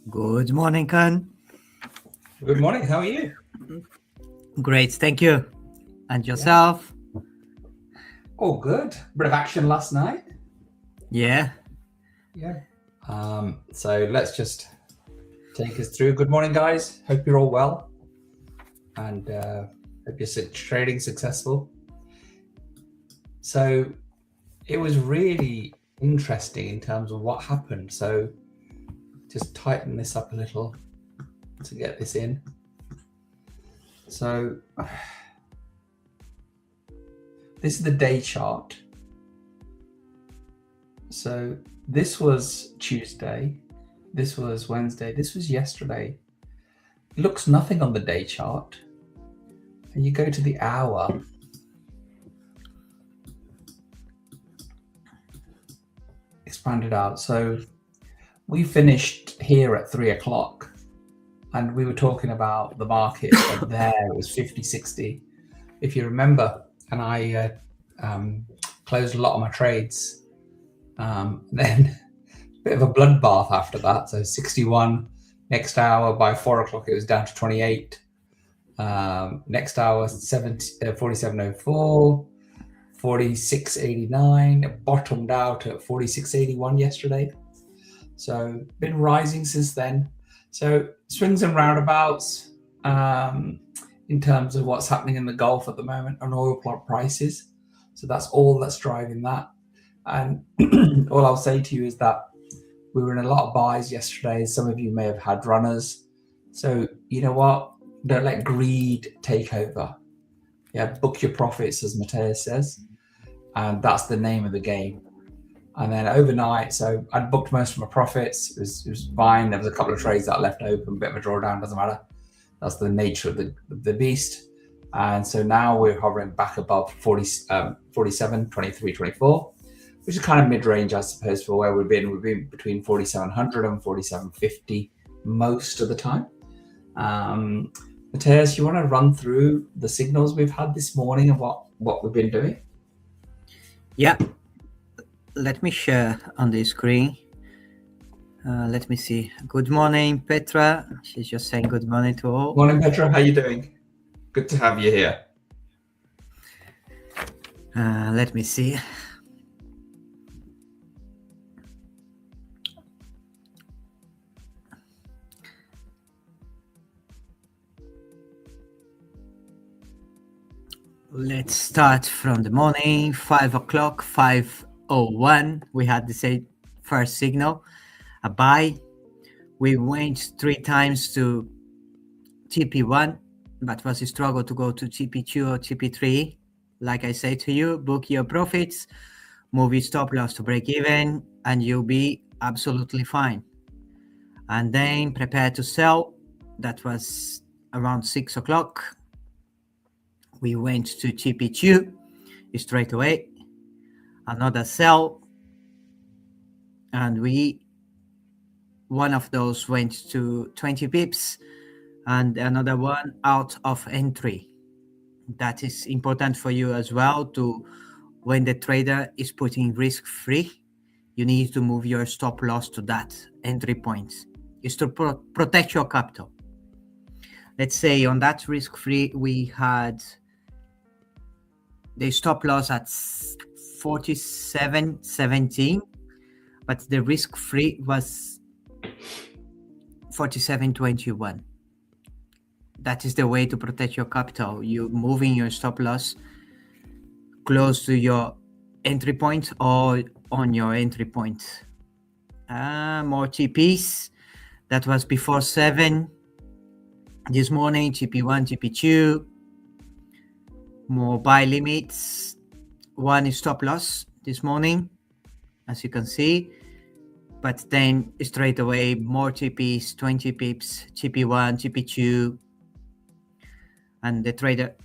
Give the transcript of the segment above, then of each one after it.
Good morning, Khan. Good morning. How are you? Great, thank you. And yourself? Oh, good. Bit of action last night. Yeah. Yeah. So let's just take us through. Good morning, guys. Hope you're all well, and hope you're trading successful. So it was really interesting in terms of what happened. So just tighten this up a little to get this in. So this is the day chart. So this was Tuesday, this was Wednesday, this was yesterday. It looks nothing on the day chart. And you go to the hour. Expanded out. So we finished here at 3 o'clock and we were talking about the market, but there it was 50-60. If you remember, and I closed a lot of my trades. Then a bit of a bloodbath after that. So 61, next hour by 4 o'clock, it was down to 28. Next hour, 47.04, 46.89. It bottomed out at 46.81 yesterday. So been rising since then. So swings and roundabouts in terms of what's happening in the Gulf at the moment on oil prices. So that's all that's driving that. And all I'll say to you is that we were in a lot of buys yesterday. Some of you may have had runners. So you know what? Don't let greed take over. Yeah, book your profits, as Matthias says. And that's the name of the game. And then overnight, so I'd booked most of my profits. It was fine. There was a couple of trades that I left open, bit of a drawdown, doesn't matter. That's the nature of the beast. And so now we're hovering back above 47, 23, 24, which is kind of mid-range, I suppose, for where we've been. We've been between 4,700 and 4,750 most of the time. Matthias, you want to run through the signals we've had this morning and what we've been doing? Yeah. Let me share on the screen. Let me see. Good morning, Petra. She's just saying good morning to all. Morning, Petra. How you doing? Good to have you here. Let me see. Let's start from the morning, 5 o'clock, 5:01. We had the first signal, a buy. We went 3 times to TP1, but was a struggle to go to TP2 or TP3. Like I say to you, book your profits, move your stop loss to break even, and you'll be absolutely fine. And then prepare to sell. That was around 6 o'clock. We went to TP2 straight away, another sell, and one of those went to 20 pips and another one out of entry. That is important for you as well. To when the trader is putting risk free, you need to move your stop loss to that entry point. Is to protect your capital. Let's say on that risk free, we had the stop loss at 47.17, but the risk free was 47.21. That is the way to protect your capital. You moving your stop loss close to your entry point or on your entry point. More TPs. That was before 7 this morning. TP1, TP2. More buy limits. One is stop loss this morning, as you can see. But then straight away, more TPs, 20 pips, TP1, TP2. And the trader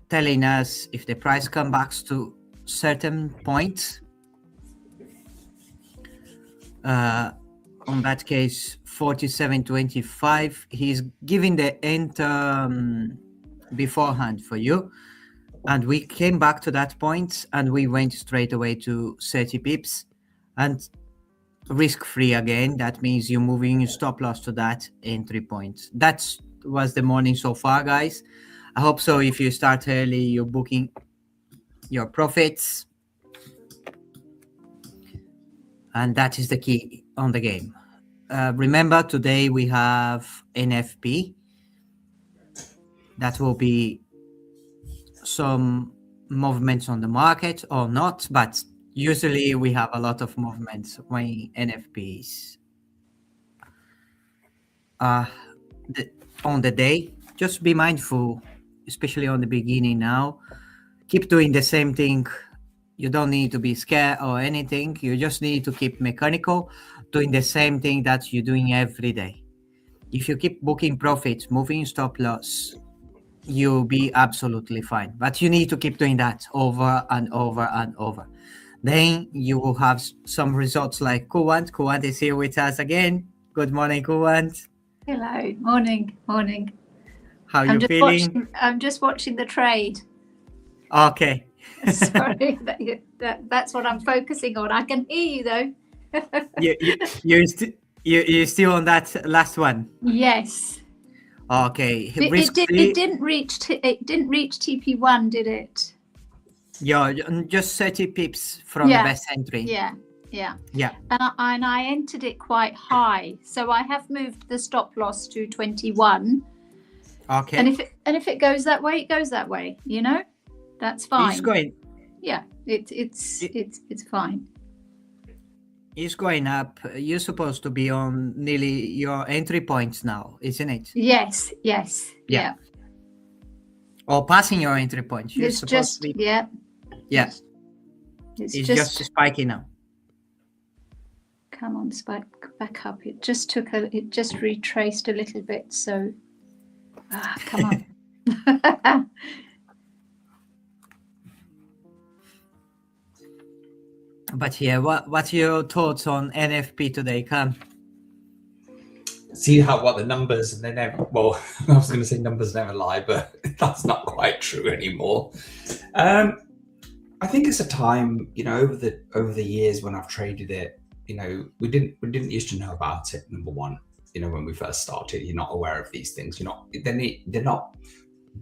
telling us if the price comes back to certain points, on that case 47.25, he's giving the enter beforehand for you, and we came back to that point and we went straight away to 30 pips, and risk-free again. That means you're moving your stop loss to that entry point. That was the morning so far, guys. I hope so. If you start early, you're booking your profits, and that is the key on the game. Remember, today we have NFP. That will be some movements on the market or not, but usually we have a lot of movements when NFPs on the day. Just be mindful, especially on the beginning now. Keep doing the same thing. You don't need to be scared or anything. You just need to keep mechanical, doing the same thing that you're doing every day. If you keep booking profits, moving stop loss, you'll be absolutely fine. But you need to keep doing that over and over and over. Then you will have some results like Kuwant. Kuwant is here with us again. Good morning, Kuwant. Hello, morning. How you feeling? I'm just watching the trade. Okay. Sorry, that's what I'm focusing on. I can hear you though. You're still on that last one. Yes. Okay. It didn't reach TP1, did it? Yeah, just 30 pips from the best entry. Yeah. And I entered it quite high, so I have moved the stop loss to 21. Okay. And if it goes that way, it goes that way. You know, that's fine. It's going. Yeah, it's fine. It's going up. You're supposed to be on nearly your entry points now, isn't it? Yes. Yeah. Or passing your entry points. You're It's just to be... yeah. It's just spiking now. Come on, spike back up. It just retraced a little bit. So, come on. But yeah, what's your thoughts on NFP today, Cam? See what the numbers, and they never, well, I was going to say numbers never lie, but that's not quite true anymore. I think it's a time, over the years when I've traded it, we didn't used to know about it. Number one, when we first started, you're not aware of these things. They're not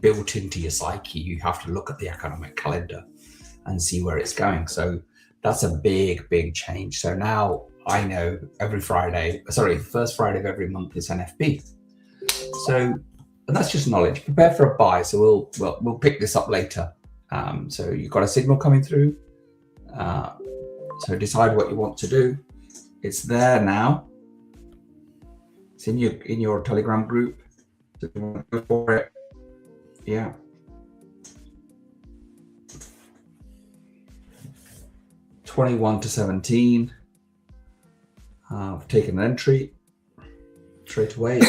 built into your psyche. You have to look at the economic calendar and see where it's going. So that's a big change. So now I know the first Friday of every month is NFP. So, and that's just knowledge. Prepare for a buy. So we'll pick this up later. So you've got a signal coming through. So decide what you want to do. It's there now. It's in your Telegram group. So you want to go for it. Yeah. $21 to $17. I've taken an entry straight away.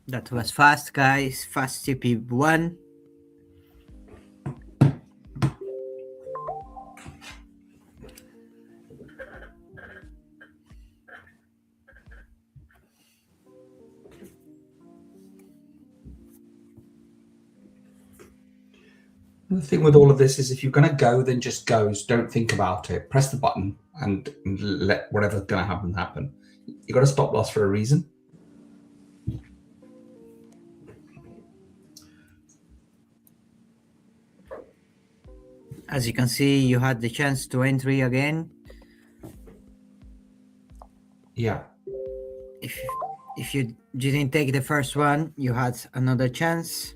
That was fast, guys. Fast TP1. The thing with all of this is if you're going to go, then just go. Don't think about it. Press the button and let whatever's going to happen. You got a stop loss for a reason. As you can see, you had the chance to entry again. Yeah. If you didn't take the first one, you had another chance.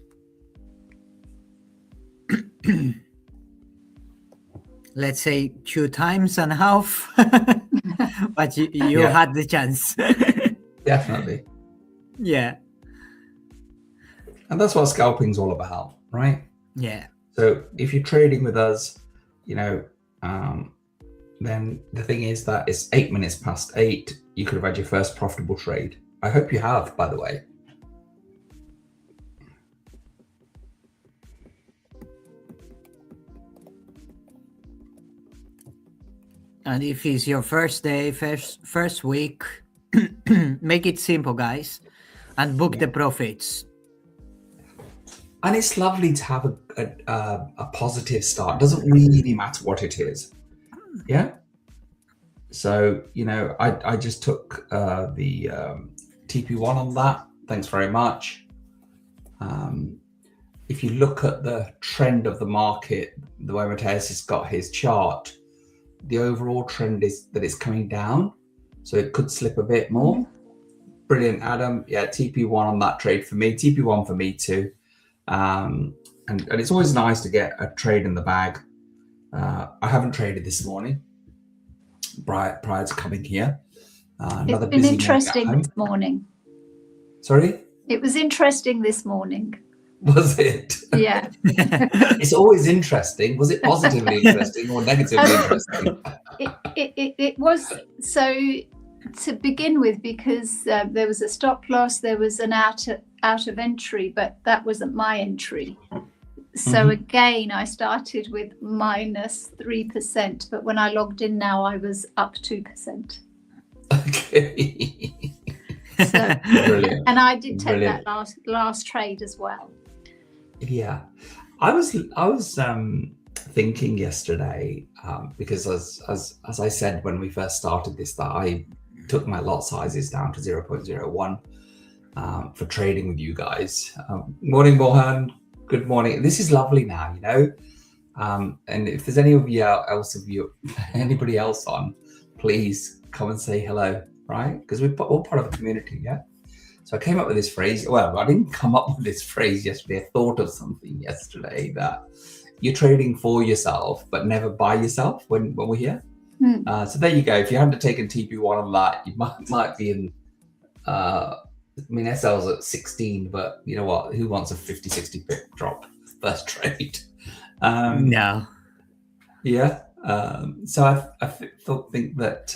Let's say 2 times and a half, but you had the chance. Definitely. Yeah. And that's what scalping's all about, right? Yeah. So if you're trading with us, then the thing is that it's 8 minutes past 8. You could have had your first profitable trade. I hope you have, by the way. And if it's your first day, first week, make it simple, guys, and book the profits. And it's lovely to have a positive start. It doesn't really matter what it is. Yeah. So, I just took the TP1 on that. Thanks very much. If you look at the trend of the market, the way Mateus has got his chart, the overall trend is that it's coming down. So it could slip a bit more. Brilliant, Adam. Yeah, TP1 on that trade for me. TP1 for me too. And it's always nice to get a trade in the bag. I haven't traded this morning prior to coming here. It's been interesting this morning. Sorry? It was interesting this morning. Was it? Yeah. It's always interesting. Was it positively interesting or negatively interesting? It was, so to begin with, because there was a stop loss, there was an out of entry, but that wasn't my entry. So again, I started with -3%, but when I logged in now, I was up 2%. Okay. So, Brilliant. and I did take Brilliant. that last trade as well. Yeah, I was thinking yesterday because as I said when we first started this, that I took my lot sizes down to 0.01 for trading with you guys. Morning, Mohan. Good morning. This is lovely now, and if there's anybody else on, please come and say hello, right? Because we're all part of a community, yeah. So I came up with this phrase. Well, I didn't come up with this phrase yesterday. I thought of something yesterday that you're trading for yourself, but never by yourself when we're here. So there you go. If you hadn't taken TP1 on that, you might be in, SL's at 16, but you know what? Who wants a 50, 60 pip drop first trade? No. Yeah. So I think that...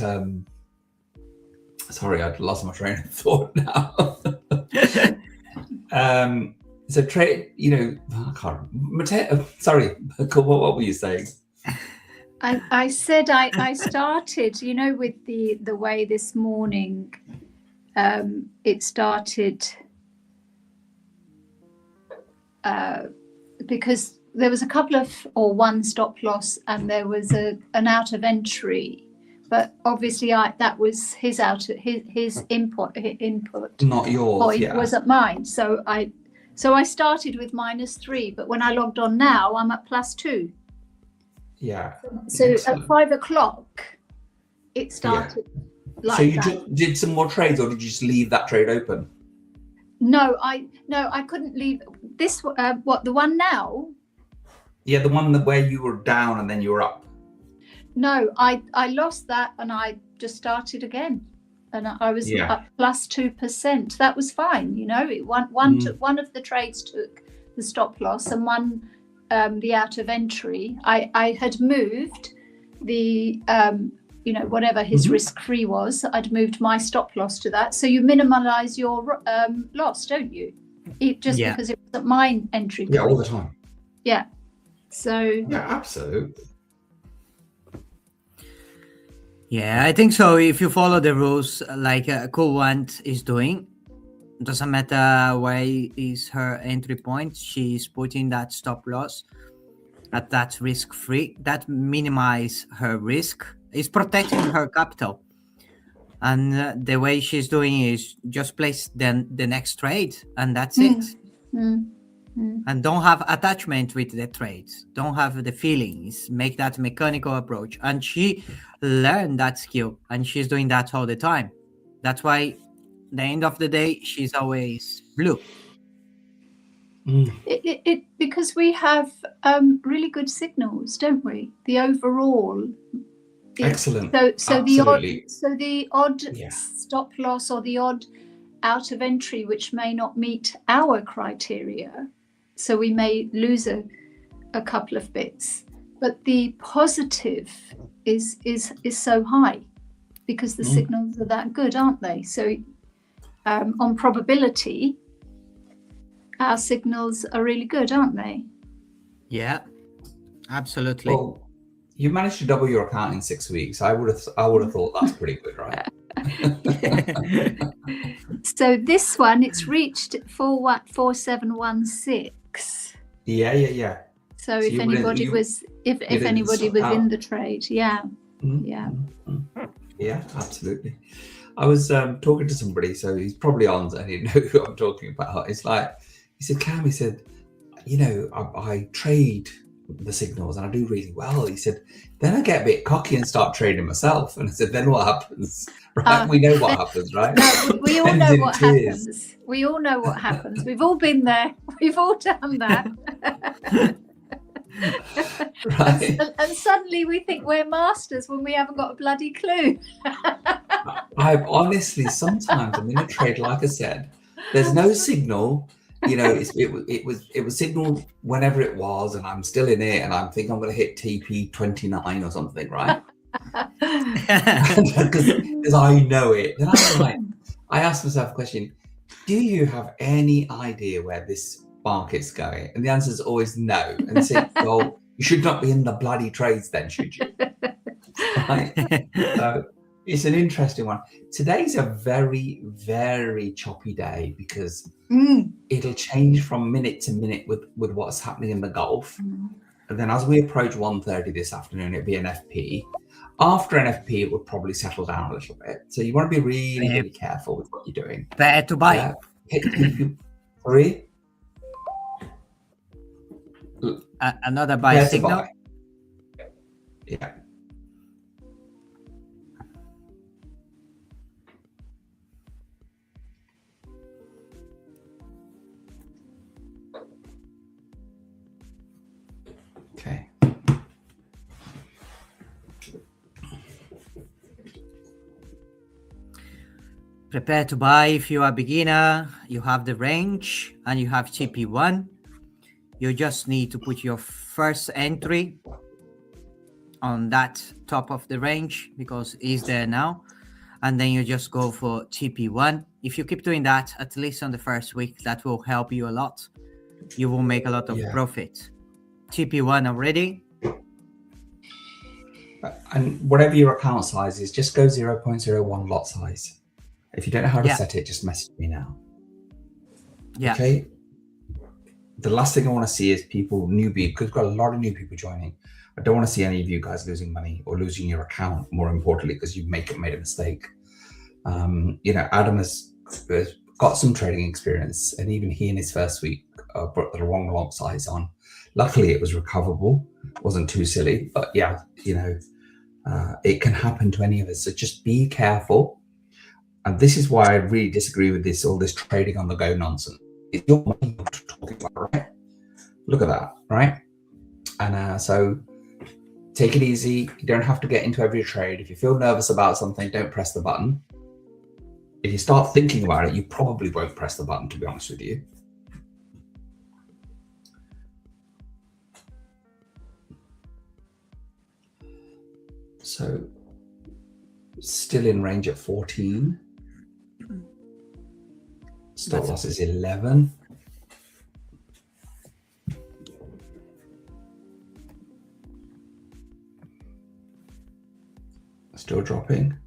sorry, I'd lost my train of thought now. So trade, I can't. Mateo, sorry, what were you saying? I said I started, with the way this morning it started because there was a couple of, or one stop loss, and there was an out of entry. But obviously, that was his input. Not yours. It wasn't mine. So I started with -3, but when I logged on now, I'm at +2. Yeah. So Excellent. at 5 o'clock, it started. Like so you that. did some more trades, or did you just leave that trade open? No, I couldn't leave this. The one now? Yeah, the one where you were down and then you were up. No, I lost that and I just started again, and I was up +2%. That was fine, One of the trades took the stop loss, and one the out of entry. I had moved the whatever his risk free was. I'd moved my stop loss to that. So you minimize your loss, don't you? Because it wasn't my entry. Yeah, all the time. Yeah. So. Yeah, absolutely. Yeah, I think so. If you follow the rules like Cool One is doing, doesn't matter where is her entry point, she's putting that stop loss at that risk free. That minimize her risk. It's protecting her capital. And the way she's doing is just place the next trade, and that's it. And don't have attachment with the trades. Don't have the feelings. Make that mechanical approach. And she learned that skill, and she's doing that all the time. That's why, the end of the day, she's always blue. Because we have really good signals, don't we? The overall. Excellent. So the odd stop loss or the odd out of entry, which may not meet our criteria. So we may lose a couple of bits, but the positive is so high because the signals are that good, aren't they? So on probability, our signals are really good, aren't they? Yeah, absolutely. Well, You managed to double your account in 6 weeks. I would have thought that's pretty good, right? So this one, it's reached 4716. Yeah. So if anybody was in the trade, yeah. Yeah, absolutely. I was talking to somebody, so he's probably on and he knows who I'm talking about. It's like, he said, Cam, he said, I trade the signals and I do really well. He said, then I get a bit cocky and start trading myself. And I said, then what happens? Right? We know what happens, right? No, we all know what happens. We all know what happens. We've all been there. We've all done that. Right. And suddenly we think we're masters when we haven't got a bloody clue. I've honestly, sometimes I'm in a trade, like I said, there's no signal. It was signaled whenever it was, and I'm still in it, and I'm thinking I'm going to hit TP 29 or something, right? Because I know it. Then I asked myself a question: do you have any idea where this market's going? And the answer is always no. And they say, well, you should not be in the bloody trades then, should you? Right? So it's an interesting one. Today's a very, very choppy day because it'll change from minute to minute with what's happening in the Gulf. And then as we approach 1:30 this afternoon, it'll be an FP. After an FP, it will probably settle down a little bit. So you want to be really, really careful with what you're doing. Better to buy. Hit 3. Another buy signal. Yeah. Okay. Prepare to buy if you are a beginner. You have the range and you have TP1. You just need to put your first entry on that top of the range because it's there now. And then you just go for TP1. If you keep doing that, at least on the first week, that will help you a lot. You will make a lot of profit. TP1 already. And whatever your account size is, just go 0.01 lot size. If you don't know how to set it, just message me now. Yeah. Okay. The last thing I want to see is people newbie, because we've got a lot of new people joining. I don't want to see any of you guys losing money or losing your account, more importantly, because you've made a mistake. Adam has got some trading experience, and even he in his first week put the wrong lot size on. Luckily, it was recoverable. It wasn't too silly, but it can happen to any of us. So just be careful. And this is why I really disagree with all this trading on the go nonsense. It's your money you're talking about, right? Look at that, right? And so take it easy. You don't have to get into every trade. If you feel nervous about something, don't press the button. If you start thinking about it, you probably won't press the button, to be honest with you. So still in range at 14. Stop loss is 11. Still dropping.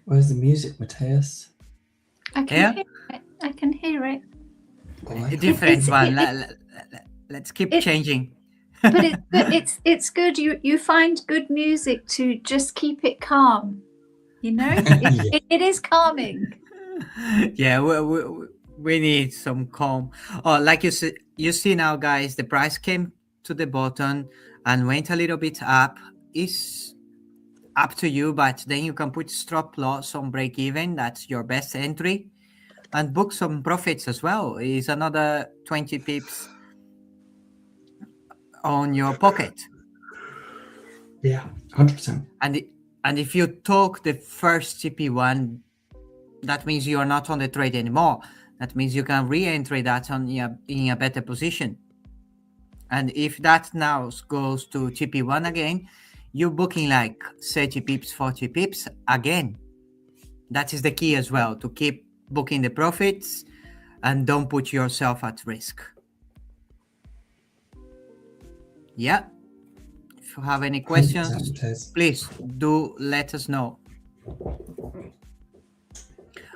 Where's the music, Matthias? I can hear it. I can hear it. A different one. Let's keep changing. But it's good. You find good music to just keep it calm. It is calming. Yeah, we need some calm. Oh, like you see now, guys, the price came to the bottom and went a little bit up. It's up to you, but then you can put stop loss on break even. That's your best entry, and book some profits as well. Is another 20 pips on your pocket. Yeah, 100%. And if you took the first TP1, that means you are not on the trade anymore. That means you can re-enter that in a better position. And if that now goes to TP1 again, you're booking like 30 pips, 40 pips again. That is the key as well, to keep booking the profits and don't put yourself at risk. Yeah. If you have any questions, please do let us know.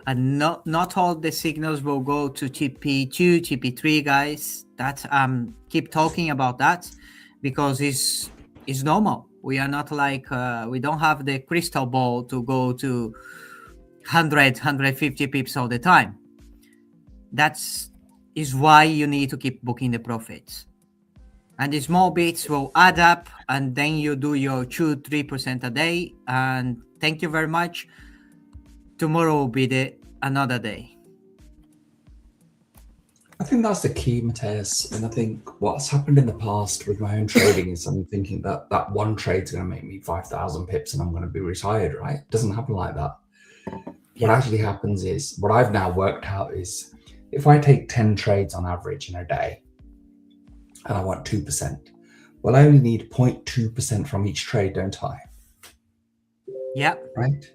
And not all the signals will go to TP2, TP3, guys. That keep talking about that because it's normal. We are not like we don't have the crystal ball to go to 100, 150 pips all the time. That's why you need to keep booking the profits. And the small bits will add up, and then you do your 2-3% a day. And thank you very much. Tomorrow will be another day. I think that's the key, Mateus. And I think what's happened in the past with my own trading is I'm thinking that one trade's going to make me 5,000 pips and I'm going to be retired, right? It doesn't happen like that. What actually happens is, what I've now worked out is, if I take 10 trades on average in a day and I want 2%, well, I only need 0.2% from each trade, don't I? Yeah. Right?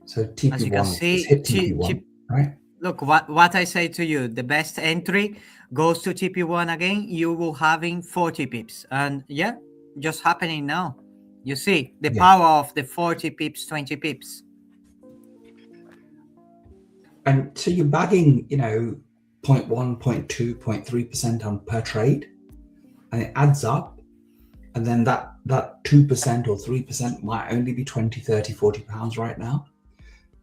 So TP1, as you can see, hit TP1, right? Look, what I say to you, the best entry goes to TP1 again, you will having 40 pips. And yeah, just happening now. You see the power of the 40 pips, 20 pips. And so you're bagging, 0.1, 0.2, 0.3% on per trade, and it adds up. And then that 2% or 3% might only be 20, 30, 40 pounds right now.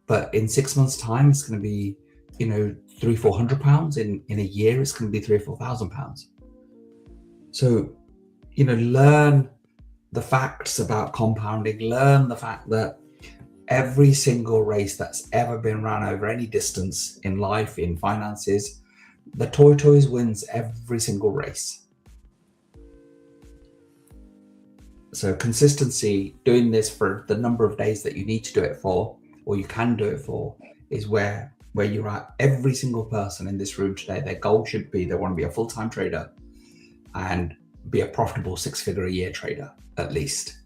But in 6 months' time, it's going to be, 300-400 pounds. In a year, it's going to be 3,000 or 4,000 pounds. So, learn the facts about compounding. Learn the fact that every single race that's ever been run over any distance in life, in finances, the tortoise wins every single race. So consistency, doing this for the number of days that you need to do it for, or you can do it for, is where you're at. Every single person in this room today, their goal should be, they want to be a full-time trader and be a profitable 6-figure a year trader, at least.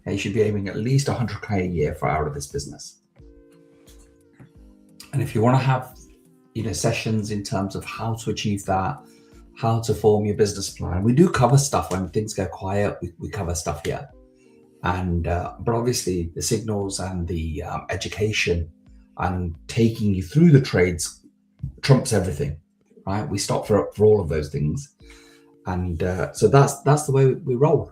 And you should be aiming at least 100K a year out of this business. And if you want to have, sessions in terms of how to achieve that, how to form your business plan, we do cover stuff when things go quiet. We cover stuff here. And but obviously the signals and the education and taking you through the trades trumps everything, right? We stop for all of those things, and so that's the way we roll.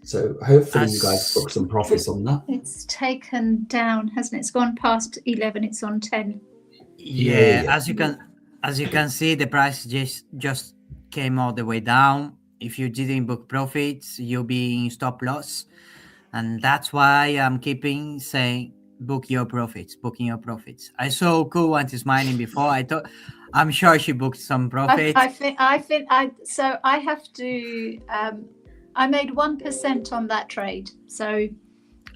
So hopefully you guys book some profits on that. It's taken down, hasn't it? It's gone past 11. It's on 10. Yeah. As you can see, the price just came all the way down. If you didn't book profits, you'll be in stop loss. And that's why I'm keeping saying, book your profits, booking your profits. I saw Cool Antis Mining before. I'm sure she booked some profits. So I have to, I made 1% on that trade. So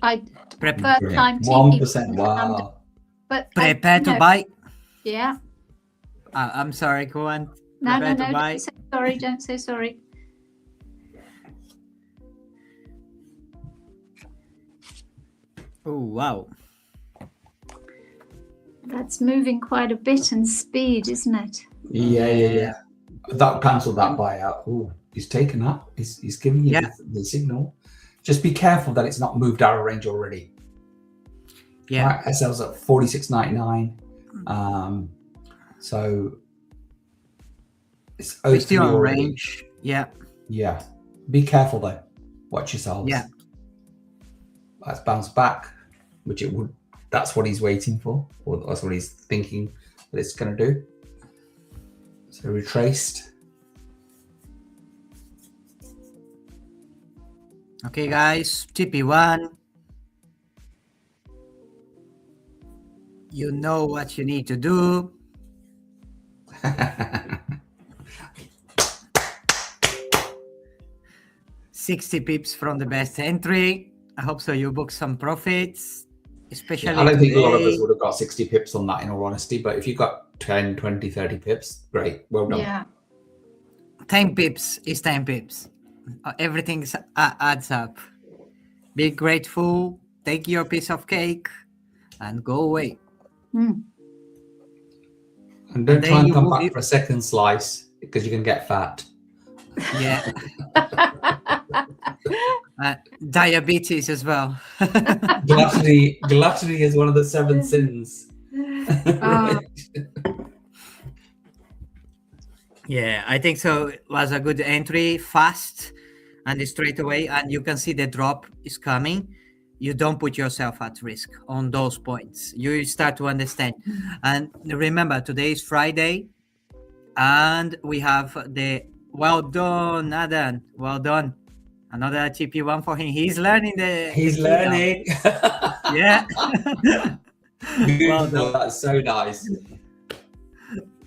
first time 1%, wow. But prepare to buy. Yeah. I'm sorry, Cool Ant. No, don't say sorry. Oh, wow. That's moving quite a bit in speed, isn't it? Yeah. That cancelled that buyout. Oh, he's taken that. He's giving you the signal. Just be careful that it's not moved out of range already. Yeah. Right, SL's at 46.99. So it's still in range. Yeah. Yeah. Be careful though. Watch yourselves. Yeah. That's bounced back, which it would. That's what he's waiting for, or that's what he's thinking that it's going to do. So retraced. Okay, guys. TP1. You know what you need to do. 60 pips from the best entry. I hope so you book some profits, especially I don't think a lot of us today. would have got 60 pips on that, in all honesty, but if you got 10, 20, 30 pips, great. Well done. Yeah. 10 pips is 10 pips. Everything adds up. Be grateful, take your piece of cake, and go away. Mm. And don't And try then and you come will back be- for a second slice because you can get fat. Yeah. Diabetes as well. Gluttony is one of the 7 sins. Ah. Yeah, I think so. It was a good entry, fast and straight away. And you can see the drop is coming. You don't put yourself at risk on those points. You start to understand. And remember, today is Friday. And we have the well done, Adan. Well done. Another TP1 for him. He's learning He's the key now. learning. Yeah. Beautiful. done. That's so nice.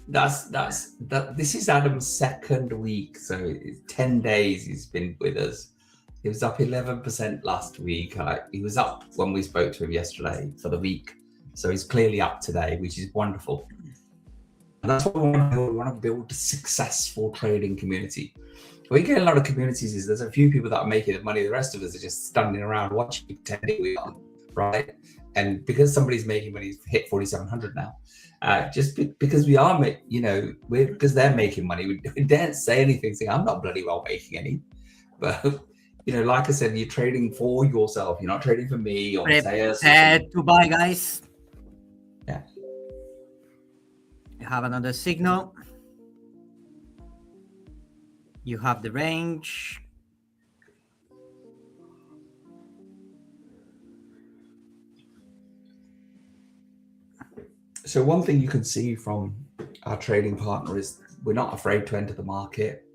This is Adam's second week, so it's 10 days he's been with us. He was up 11% last week. He was up when we spoke to him yesterday for the week, so he's clearly up today, which is wonderful. And that's what we want to build. We want to build a successful trading community. What you get in a lot of communities is there's a few people that are making the money. The rest of us are just standing around watching, pretending we are, right? And because somebody's making money, he's hit 4,700 now. Because we are, because they're making money, we daren't say anything, saying, I'm not bloody well making any. But, like I said, you're trading for yourself. You're not trading for me or Matthias. To buy, guys. Yeah. You have another signal. You have the range. So one thing you can see from our trading partner is we're not afraid to enter the market,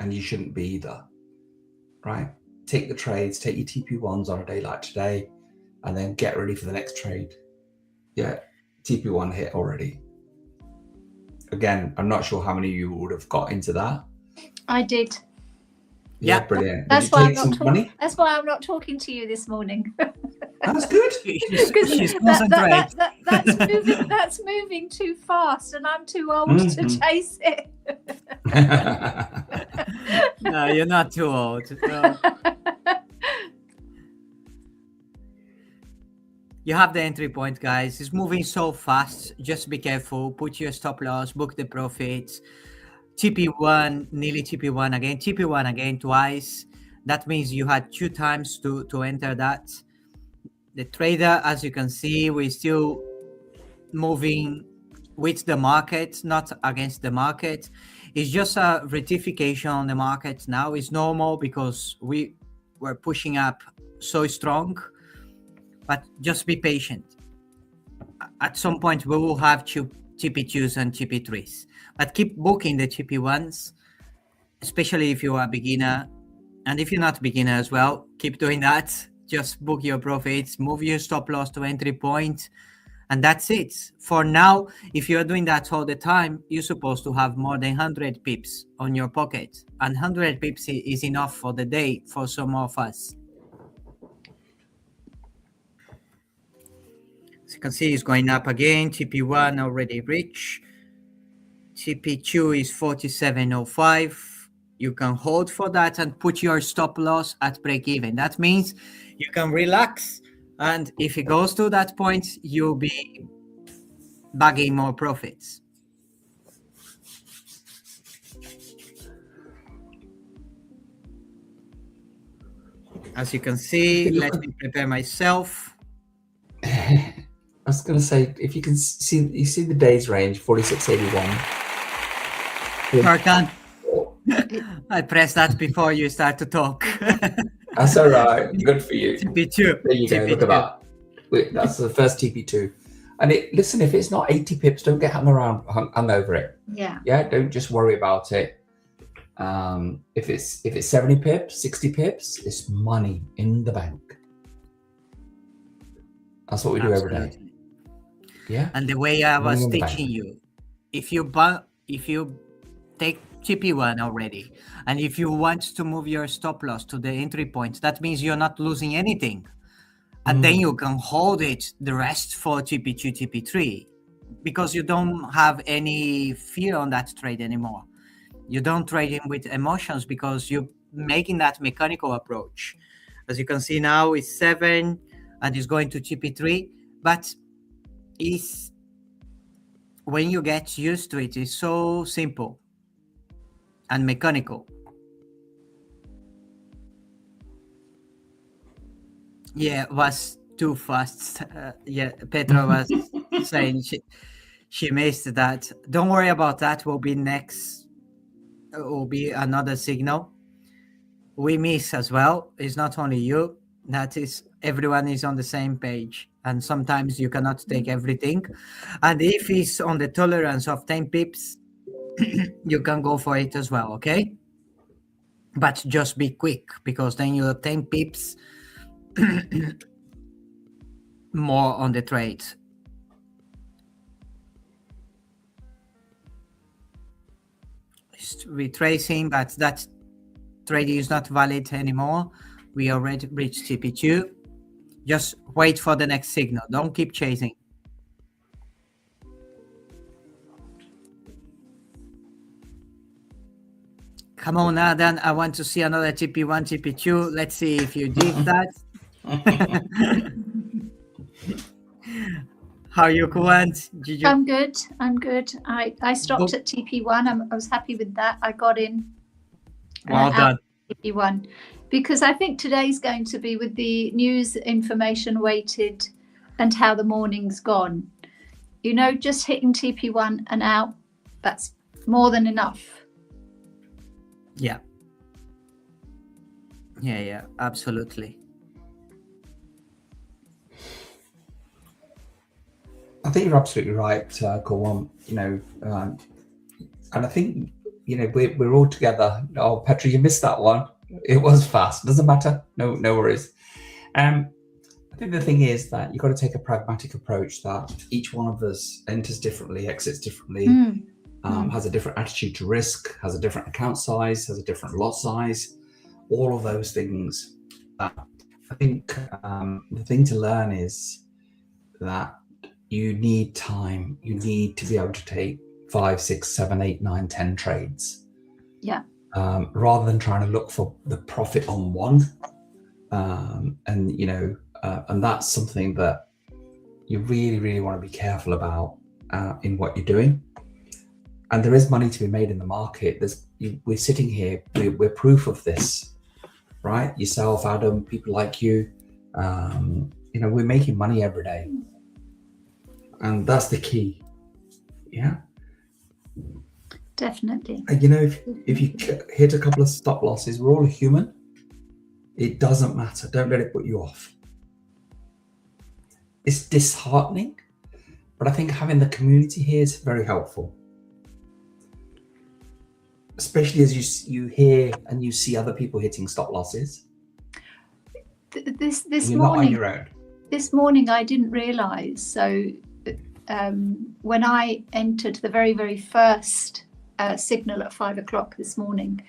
and you shouldn't be either, right? Take the trades, take your TP1s on a day like today, and then get ready for the next trade. Yeah, TP1 hit already. Again, I'm not sure how many of you would have got into that. I did. Yeah, Yeah. brilliant. That's Did you why take some money? That's why I'm not talking to you this morning. That's good. She's concentrating. That's moving too fast, and I'm too old to chase it. No, you're not too old. No. You have the entry point, guys. It's moving so fast. Just be careful. Put your stop loss. Book the profits. TP1, nearly TP1 again. TP1 again twice. That means you had 2 times to enter that. The trader, as you can see, we're still moving with the market, not against the market. It's just a rectification on the market now. It's normal because we were pushing up so strong, but just be patient. At some point, we will have TP2s and TP3s, but keep booking the TP1s, especially if you are a beginner. And if you're not a beginner as well, keep doing that. Just book your profits, move your stop loss to entry point, and that's it. For now, if you're doing that all the time, you're supposed to have more than 100 pips on your pocket. And 100 pips is enough for the day for some of us. As you can see, it's going up again. TP1 already reached. TP2 is 47.05. You can hold for that and put your stop loss at break even. That means you can relax, and if it goes to that point, you'll be bagging more profits. As you can see, let me prepare myself. I was going to say, if you can see, you see the days range 46.81. Tarkan, I pressed that before you start to talk. That's all right. Good for you. TP2. There you go. Look at that. Wait, that's the first TP2. And listen, if it's not 80 pips, don't get hung over it. Yeah. Yeah, don't just worry about it. If it's 70 pips, 60 pips, it's money in the bank. That's what we do every day. Yeah. And the way I was teaching you, if you take TP1 already. And if you want to move your stop loss to the entry point, that means you're not losing anything. And then you can hold it the rest for TP2, TP3, because you don't have any fear on that trade anymore. You don't trade in with emotions because you're making that mechanical approach. As you can see now, it's 7 and it's going to TP3, but when you get used to it, it's so simple and mechanical. Yeah, it was too fast. Petra was saying she missed that. Don't worry about that. Will be next. Will be another signal. We miss as well. It's not only you. That is, everyone is on the same page. And sometimes you cannot take everything. And if it's on the tolerance of 10 pips, you can go for it as well, okay? But just be quick, because then you have 10 pips more on the trade. It's retracing, but that trade is not valid anymore. We already reached TP2. Just wait for the next signal. Don't keep chasing. Come on, Adam. I want to see another TP1, TP2. Let's see if you did that. How you, Kuwant? I'm good. I stopped at TP1. I was happy with that. I got in. Well done. TP1, because I think today's going to be with the news information weighted and how the morning's gone. You know, just hitting TP1 and out, that's more than enough. Yeah, absolutely. I think you're absolutely right, Kuwant. You know, and I think, you know, we're all together. Oh, Petra, you missed that one. It was fast. Doesn't matter. No worries. I think the thing is that you've got to take a pragmatic approach, that each one of us enters differently, exits differently, has a different attitude to risk, has a different account size, has a different lot size, all of those things. I think the thing to learn is that you need time. You need to be able to take 5, 6, 7, 8, 9, 10 trades. Yeah. Rather than trying to look for the profit on one. And, you know, and that's something that you really, really want to be careful about in what you're doing. And there is money to be made in the market. We're sitting here, we're proof of this, right? Yourself, Adam, people like you, you know, we're making money every day. And that's the key. Yeah. Definitely. And, you know, if you hit a couple of stop losses, we're all human. It doesn't matter. Don't let it put you off. It's disheartening, but I think having the community here is very helpful. Especially as you hear and you see other people hitting stop losses. This you're morning, not on your own. This morning I didn't realise. So when I entered the very, very first signal at 5 o'clock this morning,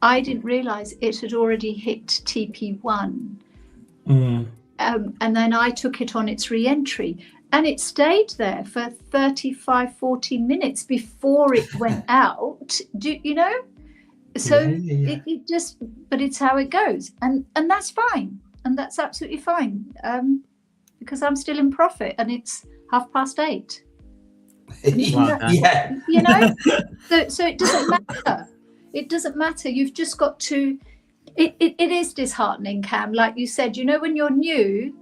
I didn't realise it had already hit TP1. And then I took it on its re-entry, and it stayed there for 35, 40 minutes before it went out. You know? So it just, but it's how it goes. And that's fine. And that's absolutely fine. Because I'm still in profit and it's 8:30. Yeah. You know? So it doesn't matter. It doesn't matter. You've just got to, it is disheartening, Cam. Like you said, you know, when you're new,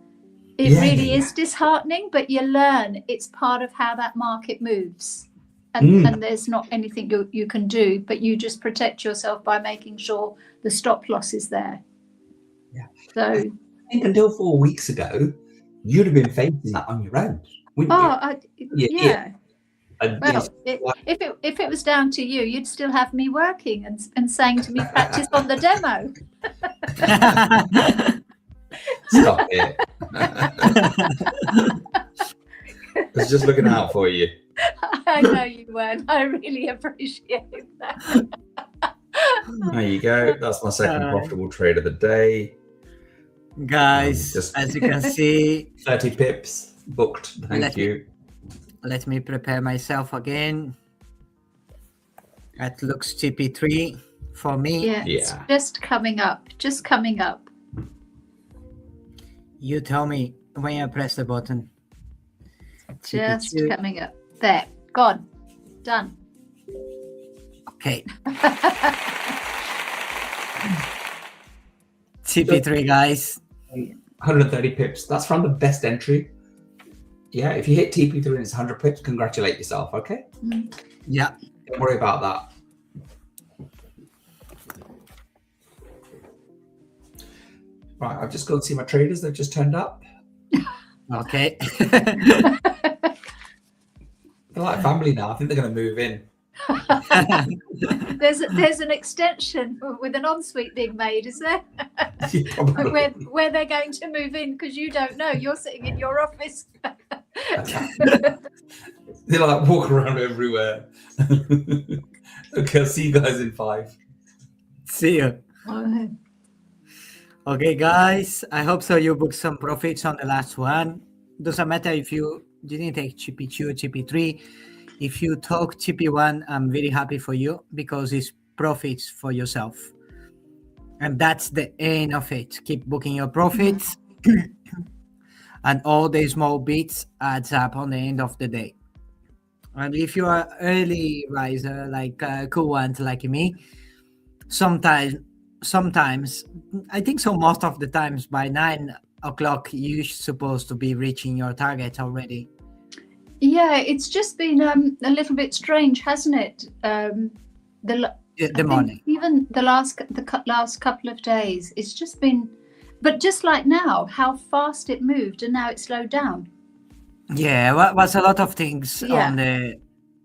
it really is disheartening, but you learn it's part of how that market moves. And there's not anything you can do, but you just protect yourself by making sure the stop loss is there. Yeah. So I think until 4 weeks ago, you'd have been facing that on your own, wouldn't you? Yeah. Well, if it was down to you, you'd still have me working and saying to me, practice on the demo. Stop it. I was just looking out for you. I know you weren't. I really appreciate that. There you go. That's my second profitable trade of the day. Guys, Just- as you can see, 30 pips booked. Thank you. let me prepare myself again. That looks TP3 for me. Yeah, it's Yeah. just coming up. Just coming up. You tell me when I press the button. Just TP2. coming up. There. Gone. Done. Okay. TP3, guys. 130 pips. That's from the best entry. Yeah, if you hit TP3 and it's 100 pips, congratulate yourself, okay? Yeah. Don't worry about that. Right, I've just gone to see my traders. They've just turned up. Okay. They're like family now. I think they're going to move in. There's an extension with an ensuite being made, is there? Probably. where they're going to move in because you don't know. You're sitting in your office. They like walk around everywhere. Okay, I'll see you guys in 5. See you. Okay, guys. I hope so you booked some profits on the last one. Doesn't matter if you didn't take TP2, TP3. If you took TP1, I'm very happy for you because it's profits for yourself. And that's the end of it. Keep booking your profits. And all the small bits adds up on the end of the day. And if you are early riser like Kuwant like me, sometimes I think so most of the times by 9 o'clock you're supposed to be reaching your target already. Yeah, it's just been a little bit strange, hasn't it? The morning. Even the last couple of days, it's just been. But just like now, how fast it moved, and now it slowed down. Yeah, was a lot of things Yeah.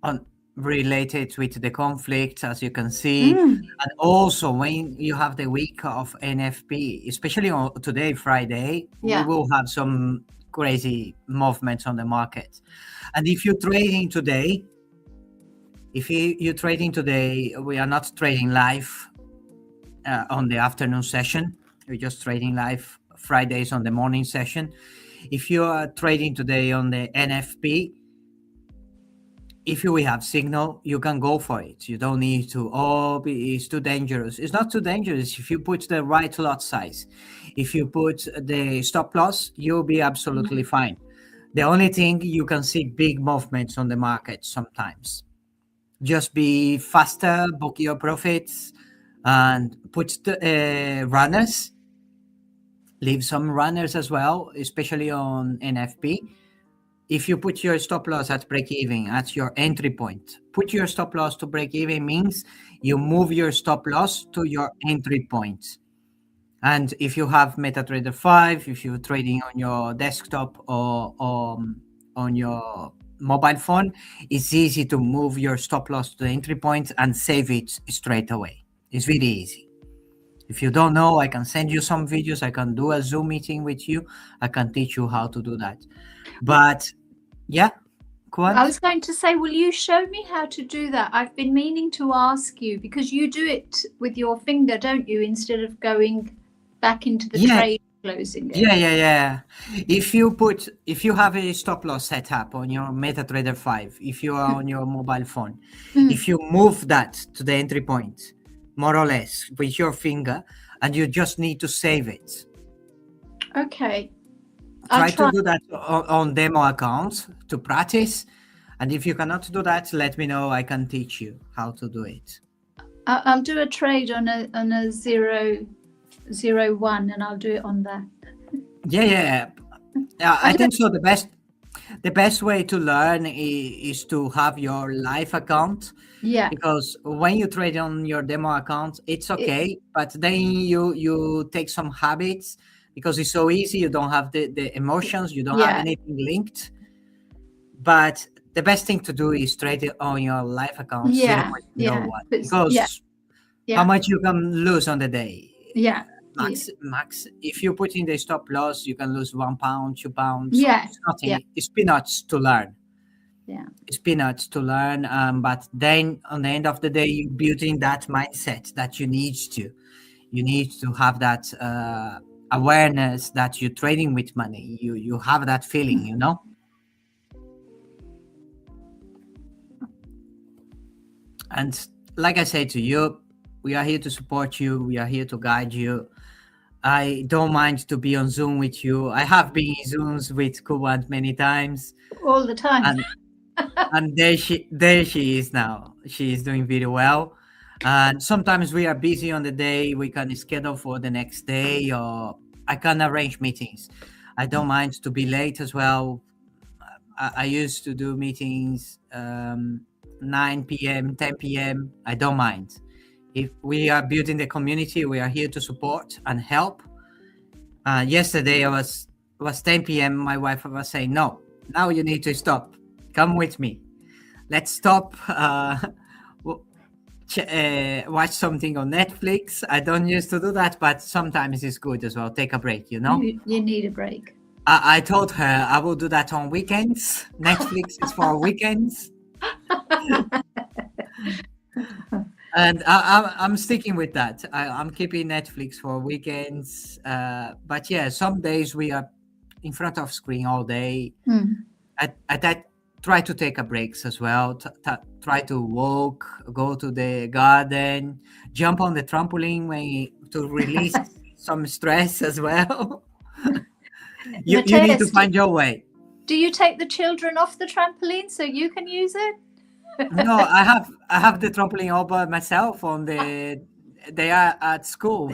on related with the conflict, as you can see, Mm. and also when you have the week of NFP, especially on today, Friday, Yeah. we will have some crazy movements on the market. And if you're trading today, we are not trading live on the afternoon session. We're just trading live Fridays on the morning session. If you are trading today on the NFP, if you have signal, you can go for it. You don't need to, it's too dangerous. It's not too dangerous if you put the right lot size. If you put the stop loss, you'll be absolutely fine. The only thing, you can see big movements on the market sometimes. Just be faster, book your profits, and put the runners. Leave some runners as well, especially on NFP. If you put your stop loss at break even, at your entry point, put your stop loss to break even means you move your stop loss to your entry point. And if you have MetaTrader 5, if you're trading on your desktop or on your mobile phone, it's easy to move your stop loss to the entry point and save it straight away. It's really easy. If you don't know, I can send you some videos. I can do a Zoom meeting with you. I can teach you how to do that. But yeah, Kuwant? I was going to say, will you show me how to do that? I've been meaning to ask you because you do it with your finger, don't you? Instead of going back into the trade, closing it. Yeah. If you have a stop loss set up on your MetaTrader 5, if you are on your mobile phone, if you move that to the entry point, more or less with your finger, and you just need to save it. Okay. Try to do that on demo accounts to practice. And if you cannot do that, let me know. I can teach you how to do it. I'll do a trade on a 0.01 and I'll do it on that. Yeah. I think so. The best way to learn is to have your live account. Yeah. Because when you trade on your demo account, it's okay, but then you take some habits because it's so easy. You don't have the emotions. You don't have anything linked. But the best thing to do is trade it on your live account. Because how much you can lose on the day. Yeah. Max. If you put in the stop loss, you can lose £1, £2. Yeah. It's nothing. It's peanuts to learn. Yeah. peanuts to learn, but then on the end of the day, you build in that mindset that you need to have that awareness that you're trading with money. You have that feeling, you know. And like I say to you, we are here to support you. We are here to guide you. I don't mind to be on Zoom with you. I have been in Zooms with Kuwant many times. All the time. And there she is now. She is doing very well. And sometimes we are busy on the day. We can schedule for the next day, or I can arrange meetings. I don't mind to be late as well. I used to do meetings 9 p.m., 10 p.m. I don't mind. If we are building the community, we are here to support and help. Yesterday, it was 10 p.m. My wife was saying, no, now you need to stop. Come with me. Let's stop. Watch something on Netflix. I don't used to do that, but sometimes it's good as well. Take a break, you know? You need a break. I told her I will do that on weekends. Netflix is for weekends. And I'm sticking with that. I'm keeping Netflix for weekends. But yeah, some days we are in front of screen all day. I try to take a breaks as well. Try to walk, go to the garden, jump on the trampoline to release some stress as well. You need to find your way. Do you take the children off the trampoline so you can use it? No, I have the trampoline all by myself. They are at school.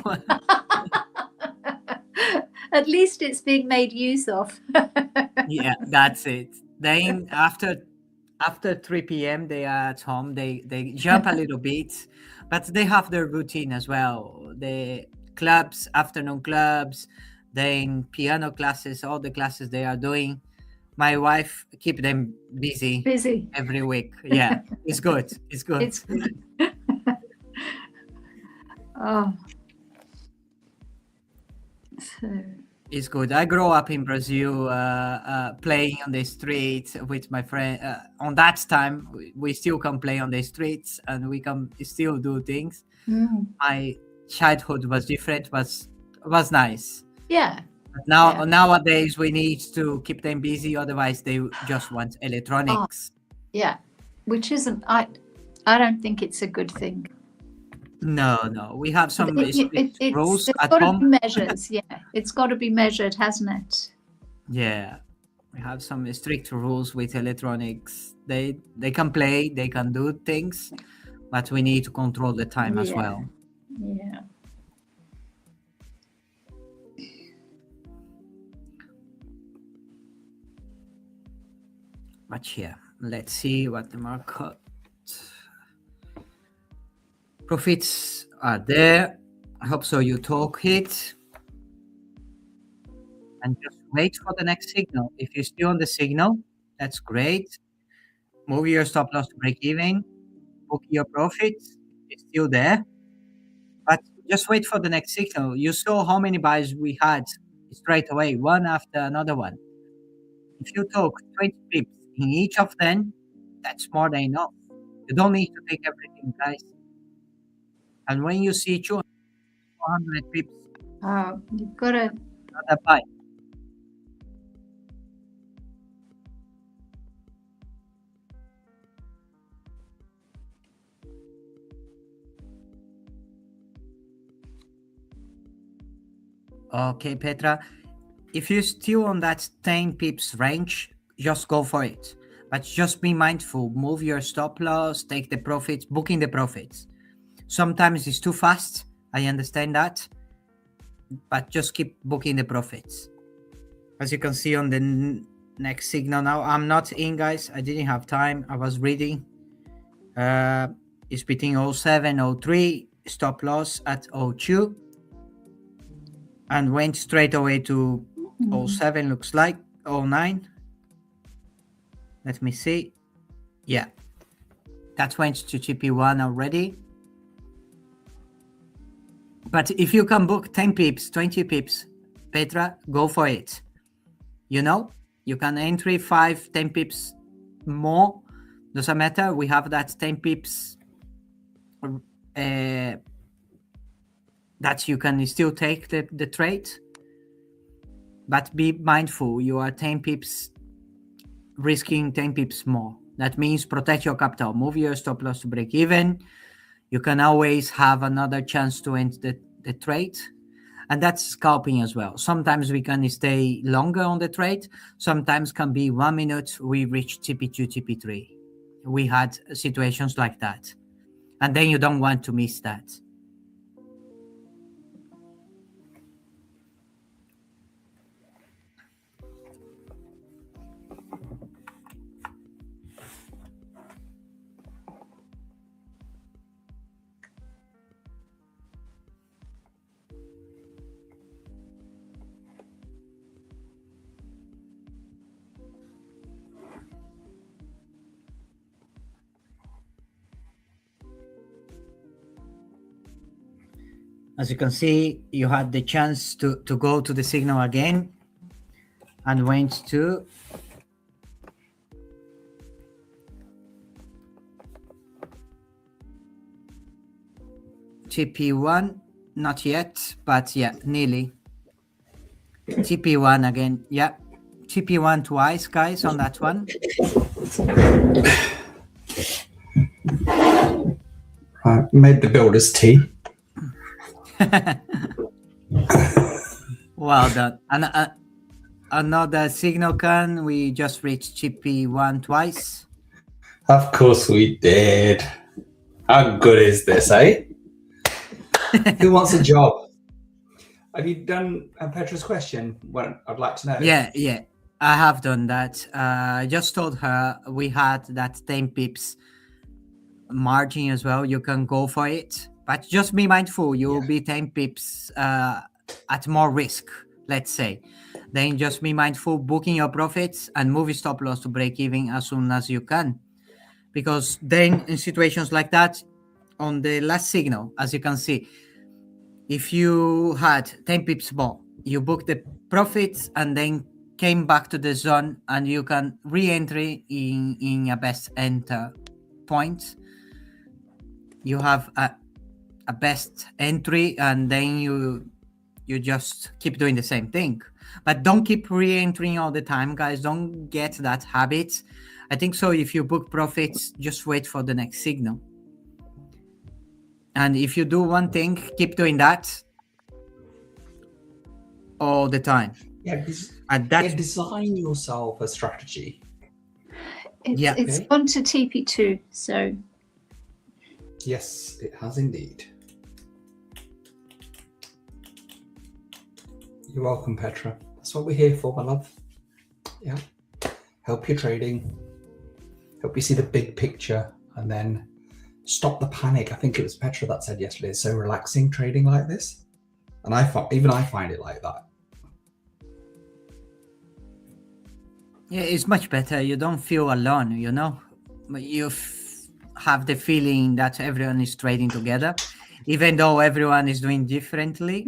At least it's being made use of. Yeah, that's it. Then after 3 p.m. they are at home. They jump a little bit, but they have their routine as well. The clubs, afternoon clubs, then piano classes, all the classes they are doing. My wife keep them busy every week. Yeah, it's good. It's good. It's good. Oh. So. It's good. I grew up in Brazil, playing on the streets with my friend. On that time, we still can play on the streets, and we can still do things. My childhood was different, was nice. Yeah. But nowadays, we need to keep them busy. Otherwise, they just want electronics. Yeah, which isn't. I don't think it's a good thing. No. We have some rules it's at got home. To be measured. Yeah, it's got to be measured, hasn't it? Yeah, we have some strict rules with electronics. They can play, they can do things, but we need to control the time as well. Yeah. But yeah, let's see what the market. Profits are there. I hope so. You talk it. And just wait for the next signal. If you're still on the signal, that's great. Move your stop loss to break even. Book your profits. It's still there. But just wait for the next signal. You saw how many buys we had straight away, one after another one. If you took 20 pips in each of them, that's more than enough. You don't need to take everything, guys. And when you see 200 pips, You've got to. Another buy. Okay, Petra. If you're still on that 10 pips range, just go for it. But just be mindful. Move your stop loss, take the profits, booking the profits. Sometimes it's too fast. I understand that. But just keep booking the profits. As you can see on the next signal now, I'm not in, guys. I didn't have time. I was reading. It's between 07, 03, stop loss at 02. And went straight away to 07, looks like 09. Let me see. Yeah. That went to GP1 already. But if you can book 10 pips, 20 pips, Petra, go for it. You know, you can entry 5, 10 pips more, doesn't matter. We have that 10 pips that you can still take the trade, but be mindful. You are 10 pips risking 10 pips more. That means protect your capital, move your stop loss to break even. You can always have another chance to end the trade. And that's scalping as well. Sometimes we can stay longer on the trade. Sometimes can be 1 minute, we reach TP2, TP3. We had situations like that. And then you don't want to miss that. As you can see, you had the chance to go to the signal again and went to TP1, not yet, but yeah, nearly. TP1 again, yeah. TP1 twice, guys, on that one. Right, made the builder's tea. Well done. And another signal can, we just reached TP1 twice. Of course we did. How good is this, eh? Who wants a job? Have you done Petra's question? Well, I'd like to know. Yeah, I have done that. I just told her we had that 10 pips margin as well. You can go for it, but just be mindful. You'll be 10 pips at more risk, let's say. Then just be mindful, booking your profits and move your stop loss to break even as soon as you can. Because then in situations like that, on the last signal, as you can see, if you had 10 pips more, you book the profits and then came back to the zone, and you can re-entry in a best enter point. You have a best entry, and then you just keep doing the same thing. But don't keep re-entering all the time, guys. Don't get that habit. I think so. If you book profits, just wait for the next signal. And if you do one thing, keep doing that all the time. Yeah, design yourself a strategy. It's gone to TP2, so. Yes, it has indeed. You're welcome, Petra. That's what we're here for, my love. Yeah. Help your trading. Help you see the big picture, and then stop the panic. I think it was Petra that said yesterday, it's so relaxing trading like this. And I find it like that. Yeah, it's much better. You don't feel alone, you know? You have the feeling that everyone is trading together, even though everyone is doing differently.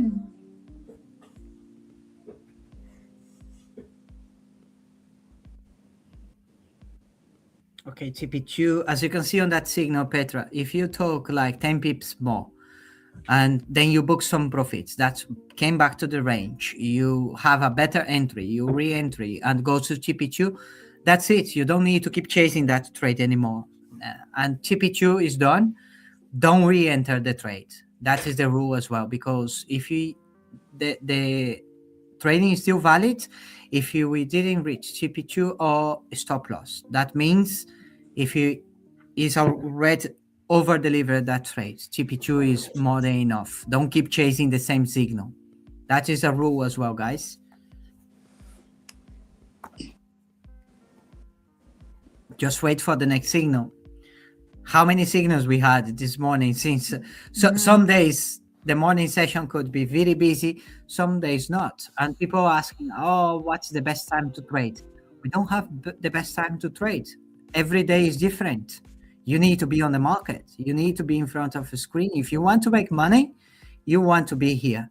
Okay, TP2, as you can see on that signal, Petra, if you talk like 10 pips more, and then you book some profits that came back to the range, you have a better entry, you re-entry and go to TP2, that's it. You don't need to keep chasing that trade anymore. And TP2 is done, don't re-enter the trade. That is the rule as well, because if the trading is still valid if we didn't reach TP2 or stop loss. That means if you is already over delivered that trade, TP2 is more than enough. Don't keep chasing the same signal. That is a rule as well, guys. Just wait for the next signal. How many signals we had this morning? Since some days the morning session could be very busy, some days not. And people are asking, oh, what's the best time to trade? We don't have the best time to trade. Every day is different. You need to be on the market. You need to be in front of a screen. If you want to make money, you want to be here.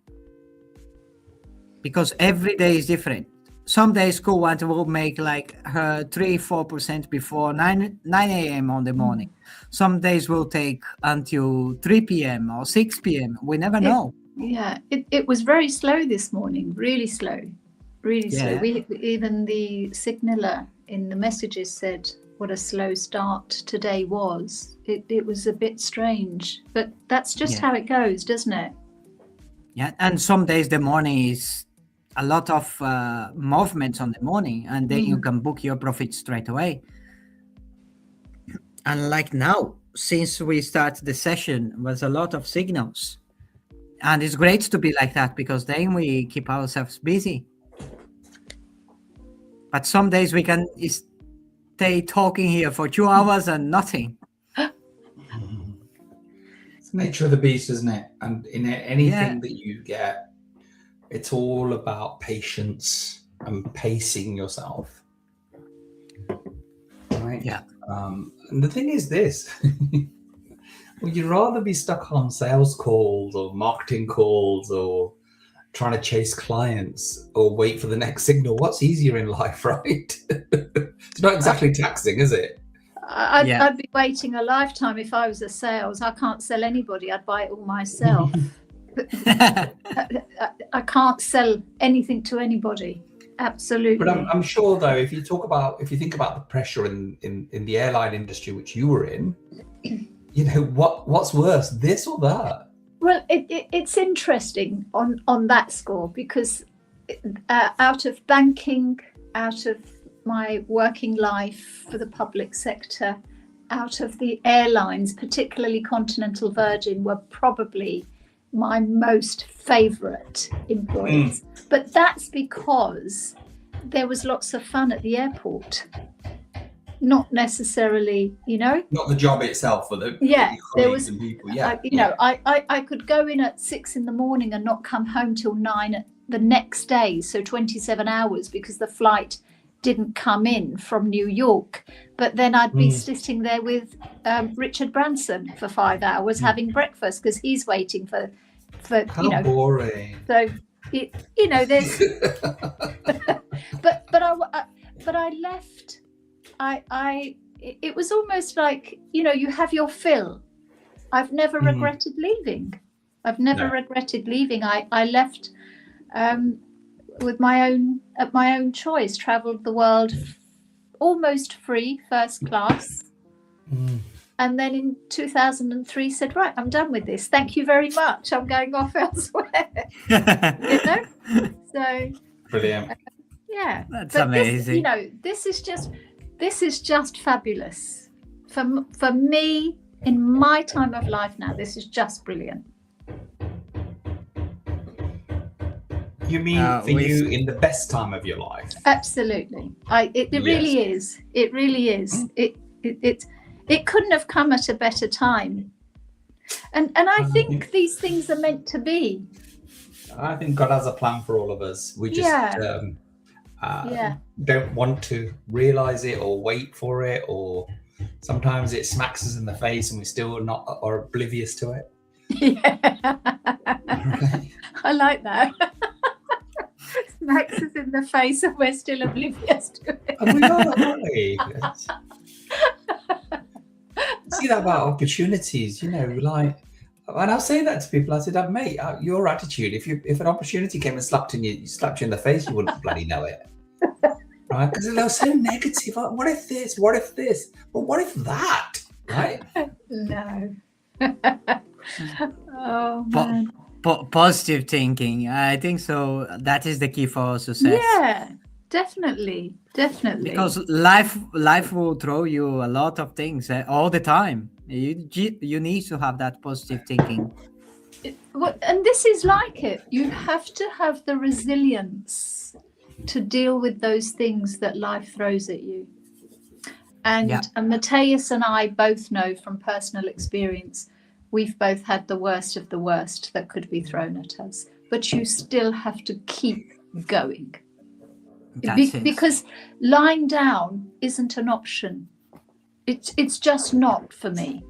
Because every day is different. some days Coolwater will make like 3-4% before 9 a.m. on the morning. Some days will take until 3 p.m. or 6 p.m. We never know. Yeah, it was very slow this morning, really slow. Yeah. We even the signaller in the messages said what a slow start today was. It was a bit strange, but that's just how it goes, doesn't it? Yeah, and some days the morning is a lot of movements on the morning, and then you can book your profit straight away. And like now, since we started the session, was a lot of signals, and it's great to be like that because then we keep ourselves busy. But some days we can stay talking here for 2 hours and nothing. It's the nature of the beast, isn't it? And in anything that you get, it's all about patience and pacing yourself. Right? Yeah. And the thing is this. Would you rather be stuck on sales calls or marketing calls or trying to chase clients or wait for the next signal? What's easier in life, right? It's not exactly taxing, is it? I'd be waiting a lifetime if I was a sales. I can't sell anybody. I'd buy it all myself. I can't sell anything to anybody. Absolutely. But I'm sure, though, if you think about the pressure in the airline industry, which you were in, you know, what's worse, this or that? Well, it's interesting on that score because out of banking, out of my working life for the public sector, out of the airlines, particularly Continental Virgin, were probably my most favourite employees. But that's because there was lots of fun at the airport. Not necessarily, you know. Not the job itself, for the there was and people. I could go in at 6 a.m. and not come home till 9 the next day, so 27 hours because the flight didn't come in from New York. But then I'd be sitting there with Richard Branson for 5 hours having breakfast because he's waiting for How boring. So there's but I left. It was almost like, you have your fill. I've never regretted leaving. Regretted leaving. I left with my own choice, traveled the world almost free, first class. And then in 2003 said, right, I'm done with this. Thank you very much. I'm going off elsewhere. So brilliant. Yeah. That's amazing. This is just fabulous. For me, in my time of life now, this is just brilliant. You mean for you in the best time of your life? Absolutely. It really is. It really is. It couldn't have come at a better time. And I think these things are meant to be. I think God has a plan for all of us. We just don't want to realize it or wait for it, or sometimes it smacks us in the face and we still are oblivious to it. Yeah. I like that. Smacks us in the face and we're still oblivious to it. And we are, aren't we? See that about opportunities, like, and I'll say that to people. I said, mate, your attitude, if an opportunity came and slapped you in the face, you wouldn't bloody know it. Right? Because they're so negative. Like, what if this? What if this? But what if that? Right? No. Oh, man. Positive thinking. I think so. That is the key for success. Yeah, definitely. Because life will throw you a lot of things all the time. You need to have that positive thinking. And this is like it. You have to have the resilience to deal with those things that life throws at you. And Matthias and I both know from personal experience, we've both had the worst of the worst that could be thrown at us. But you still have to keep going. Because lying down isn't an option. It's just not for me.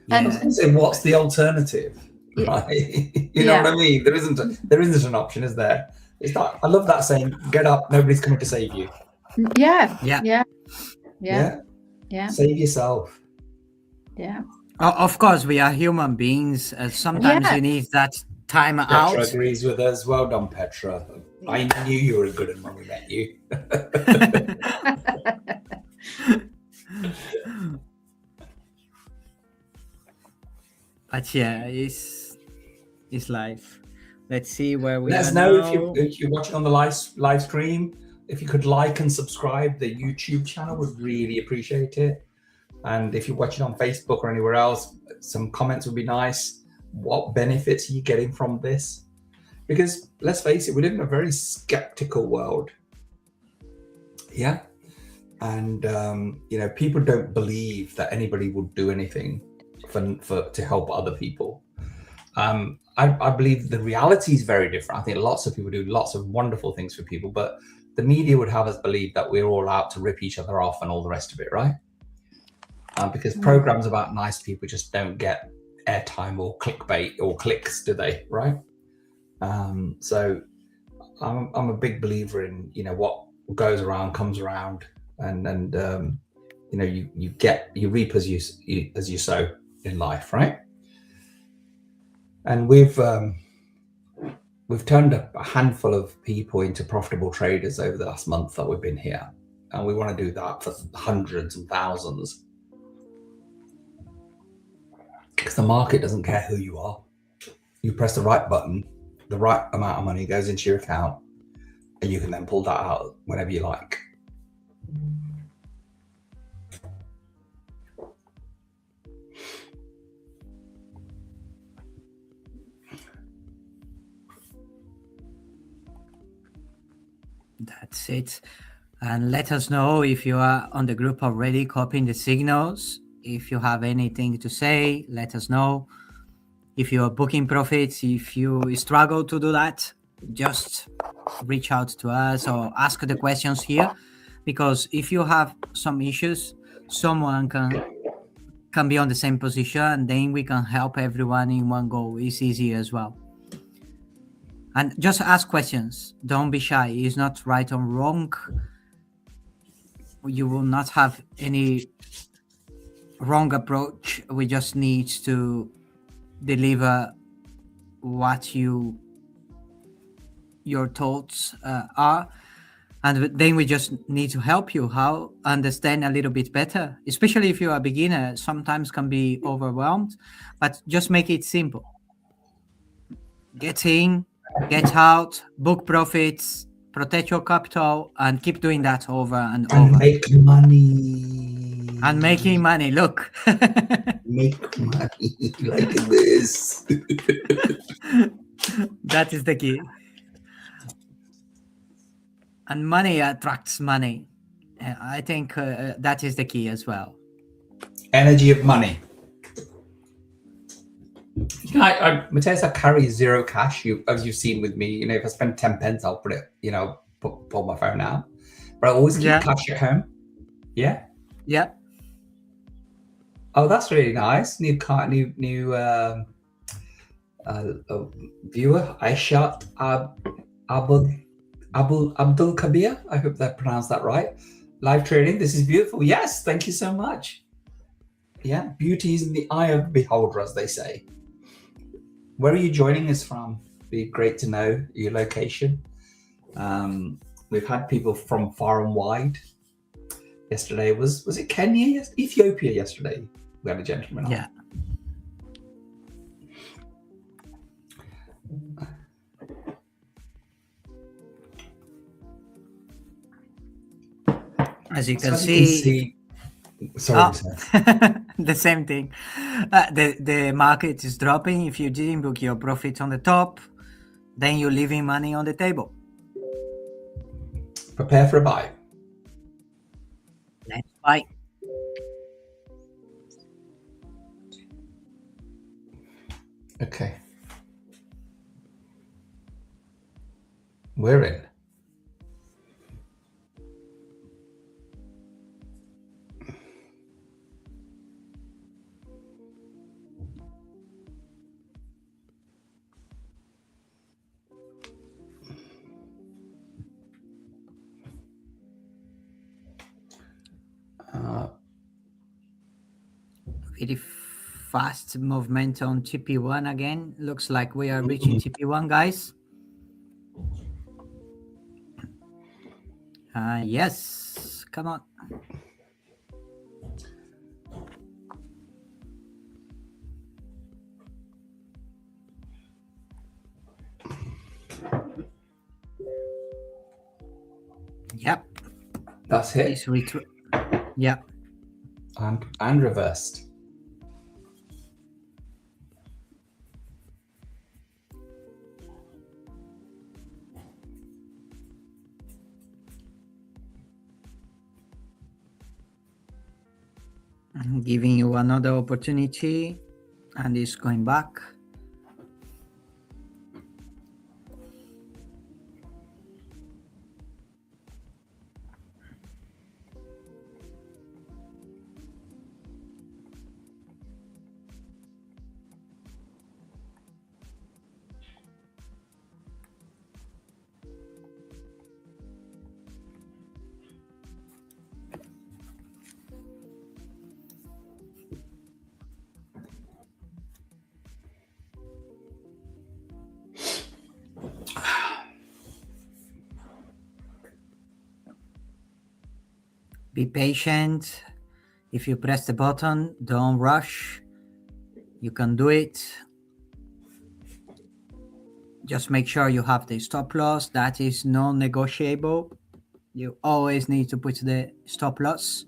And so what's the alternative? Right? You know what I mean? There isn't an option, is there? It's not. I love that saying. Get up. Nobody's coming to save you. Yeah. Yeah. Yeah. Yeah. Yeah. Save yourself. Yeah. Of course, we are human beings. Sometimes Yeah. you need that time Petra out. agrees with us. Well done, Petra. I knew you were a good one when we met you. But yeah, it's life. Let's see where we Let are us know now. if you're watching on the live stream. If you could like and subscribe the YouTube channel, would really appreciate it. And if you're watching on Facebook or anywhere else, some comments would be nice. What benefits are you getting from this? Because let's face it, we live in a very skeptical world. Yeah. And, people don't believe that anybody would do anything to help other people. I believe the reality is very different. I think lots of people do lots of wonderful things for people, but the media would have us believe that we're all out to rip each other off and all the rest of it, right? Because programs about nice people just don't get airtime or clickbait or clicks, do they? Right? So I'm a big believer in what goes around comes around, and you reap as you sow in life, right? And we've turned a handful of people into profitable traders over the last month that we've been here, and we want to do that for hundreds and thousands. Because the market doesn't care who you are. You press the right button, the right amount of money goes into your account, and you can then pull that out whenever you like. That's it. And let us know if you are on the group already copying the signals. If you have anything to say, let us know. If you are booking profits, if you struggle to do that, just reach out to us or ask the questions here. Because if you have some issues, someone can be on the same position, and then we can help everyone in one go. It's easy as well. And just ask questions. Don't be shy. It's not right or wrong. You will not have any wrong approach. We just need to deliver what your thoughts are, and then we just need to help you how understand a little bit better, especially if you are a beginner. Sometimes can be overwhelmed, but just make it simple. Get in, get out, book profits, protect your capital, and keep doing that over and over. And make money. And making money. Look. Make money like this. That is the key. And money attracts money. I think that is the key as well. Energy of money. Mateus, I carry zero cash. As you've seen with me, if I spend 10 pence, I'll put it, pull my phone out. But I always keep cash at home. Yeah. Yeah. Oh, that's really nice. New viewer, Aisha Abdul Kabir. I hope I pronounced that right. Live trading. This is beautiful. Yes, thank you so much. Yeah, beauty is in the eye of the beholder, as they say. Where are you joining us from? Be great to know your location. We've had people from far and wide. Yesterday was it Kenya? Yes, Ethiopia. Yesterday we had a gentleman on. Yeah. As you can see, sorry, the same thing. The market is dropping. If you didn't book your profits on the top, then you're leaving money on the table. Prepare for a buy. Let's buy. Okay. We're in. pretty fast movement on TP1 again. Looks like we are reaching TP1, guys. Yes, come on. Yep. That's it. It's yep. And reversed. Giving you another opportunity, and it's going back. Be patient. If you press the button, don't rush. You can do it. Just make sure you have the stop loss. That is non-negotiable. You always need to put the stop loss.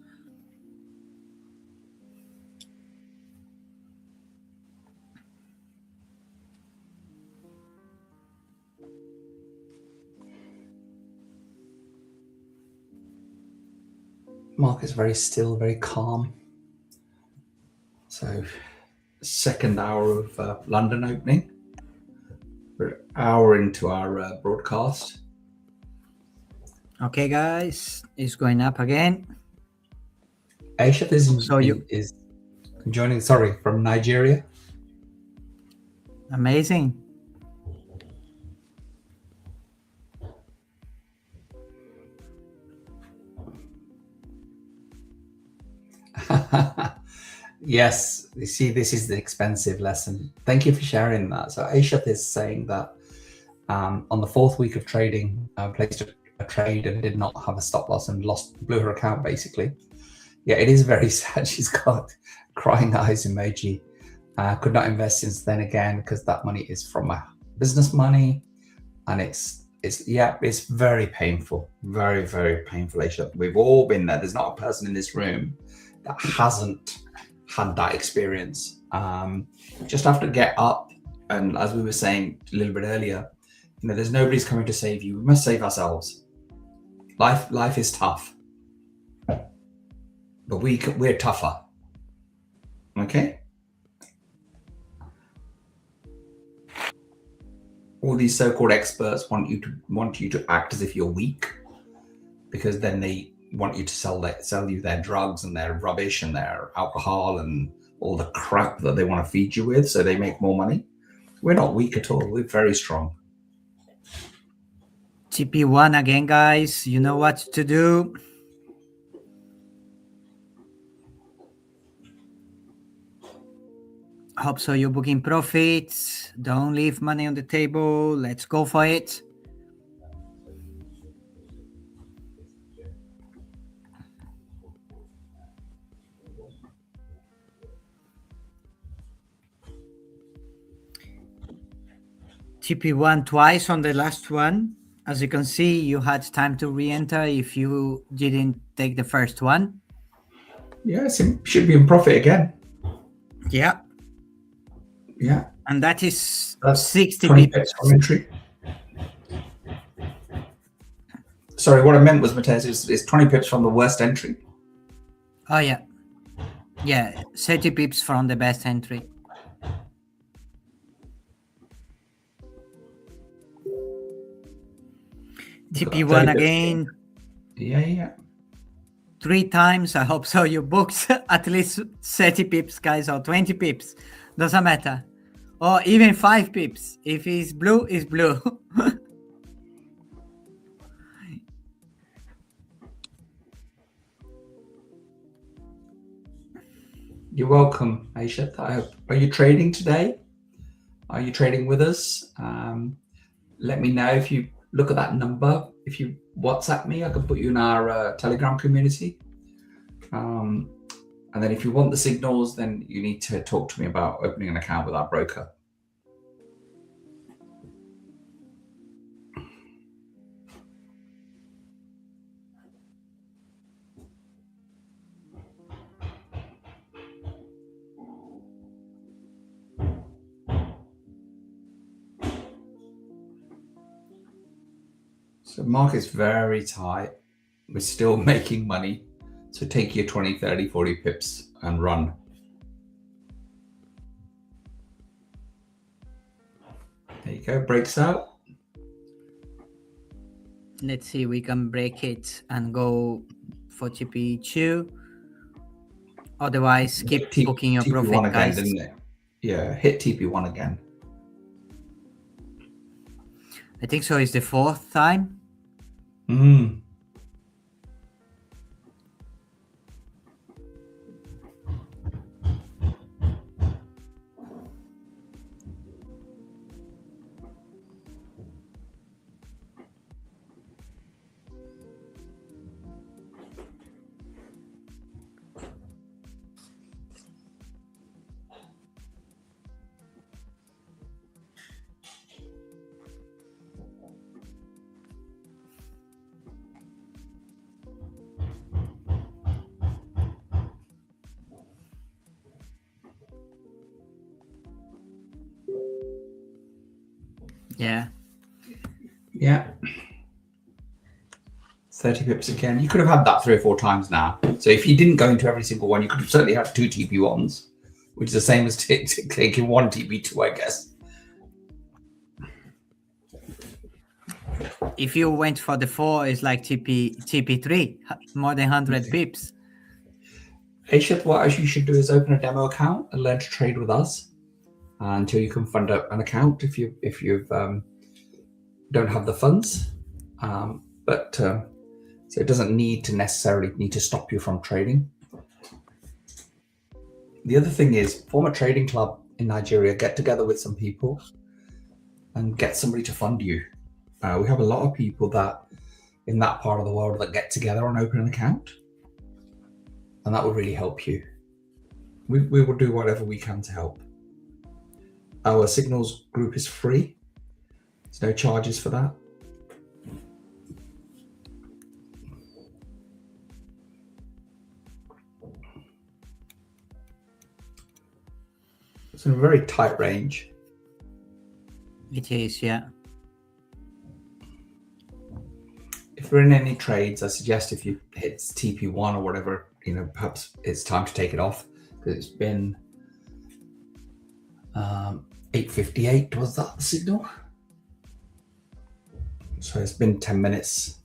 Market's very still, very calm. So, second hour of London opening. We're an hour into our broadcast. Okay, guys, it's going up again. Aisha is joining, from Nigeria. Amazing. Yes, you see, this is the expensive lesson. Thank you for sharing that. So Aisha is saying that on the fourth week of trading, placed a trade and did not have a stop loss and blew her account basically. Yeah, it is very sad. She's got crying eyes emoji. Could not invest since then again because that money is from my business money, and it's very painful, very, very painful. Aisha, we've all been there. There's not a person in this room that hasn't had that experience. Just have to get up, and as we were saying a little bit earlier, there's nobody's coming to save you. We must save ourselves. Life is tough, but we're tougher. Okay. All these so-called experts want you to act as if you're weak, because then they want you to sell you their drugs and their rubbish and their alcohol and all the crap that they want to feed you with, so they make more money. We're not weak at all. We're very strong. TP1 again, guys. You know what to do. Hope so you're booking profits. Don't leave money on the table. Let's go for it. TP1 twice on the last one. As you can see, you had time to re-enter if you didn't take the first one. Yes, it should be in profit again. Yeah. Yeah. And that's 60 pips. Entry. Sorry, what I meant was, Matthias, is 20 pips from the worst entry. Oh, yeah. Yeah, 30 pips from the best entry. TP1 again. Yeah. 3 times. I hope so. You booked at least 30 pips, guys, or 20 pips. Doesn't matter. Or even 5 pips. If it's blue, it's blue. You're welcome, Aisha. Are you trading today? Are you trading with us? Let me know if you look at that number. If you WhatsApp me, I can put you in our Telegram community. And then if you want the signals, then you need to talk to me about opening an account with our broker. So market's very tight. We're still making money. So take your 20, 30, 40 pips and run. There you go, breaks out. Let's see, we can break it and go for TP2. Otherwise, keep booking your TP1 profit, again, guys. didn't it? Yeah, hit TP1 again. I think so. It's the 4th time. Yeah. Yeah. 30 pips again. You could have had that 3 or 4 times now. So if you didn't go into every single one, you could have certainly had 2 TP1s, which is the same as taking 1 TP2, I guess. If you went for the 4, it's like TP3, more than 100 pips. Aisha, what you should do is open a demo account and learn to trade with us until you can fund up an account if you don't have the funds. So it doesn't necessarily need to stop you from trading. The other thing is, form a trading club in Nigeria, get together with some people and get somebody to fund you. We have a lot of people that in that part of the world that get together and open an account, and that will really help you. We will do whatever we can to help. Our Signals group is free. There's no charges for that. It's in a very tight range. It is, yeah. If you're in any trades, I suggest if you hit TP1 or whatever, perhaps it's time to take it off, because it's been 8:58. Was that the signal? So it's been 10 minutes.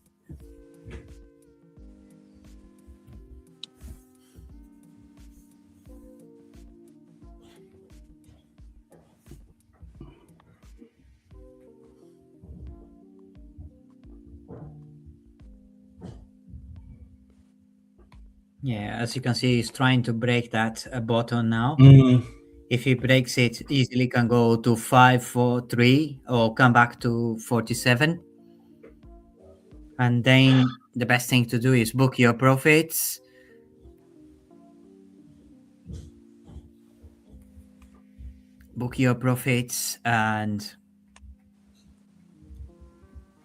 Yeah, as you can see, he's trying to break that bottom now. If he breaks it, easily can go to 543 or come back to 47. And then the best thing to do is book your profits. Book your profits and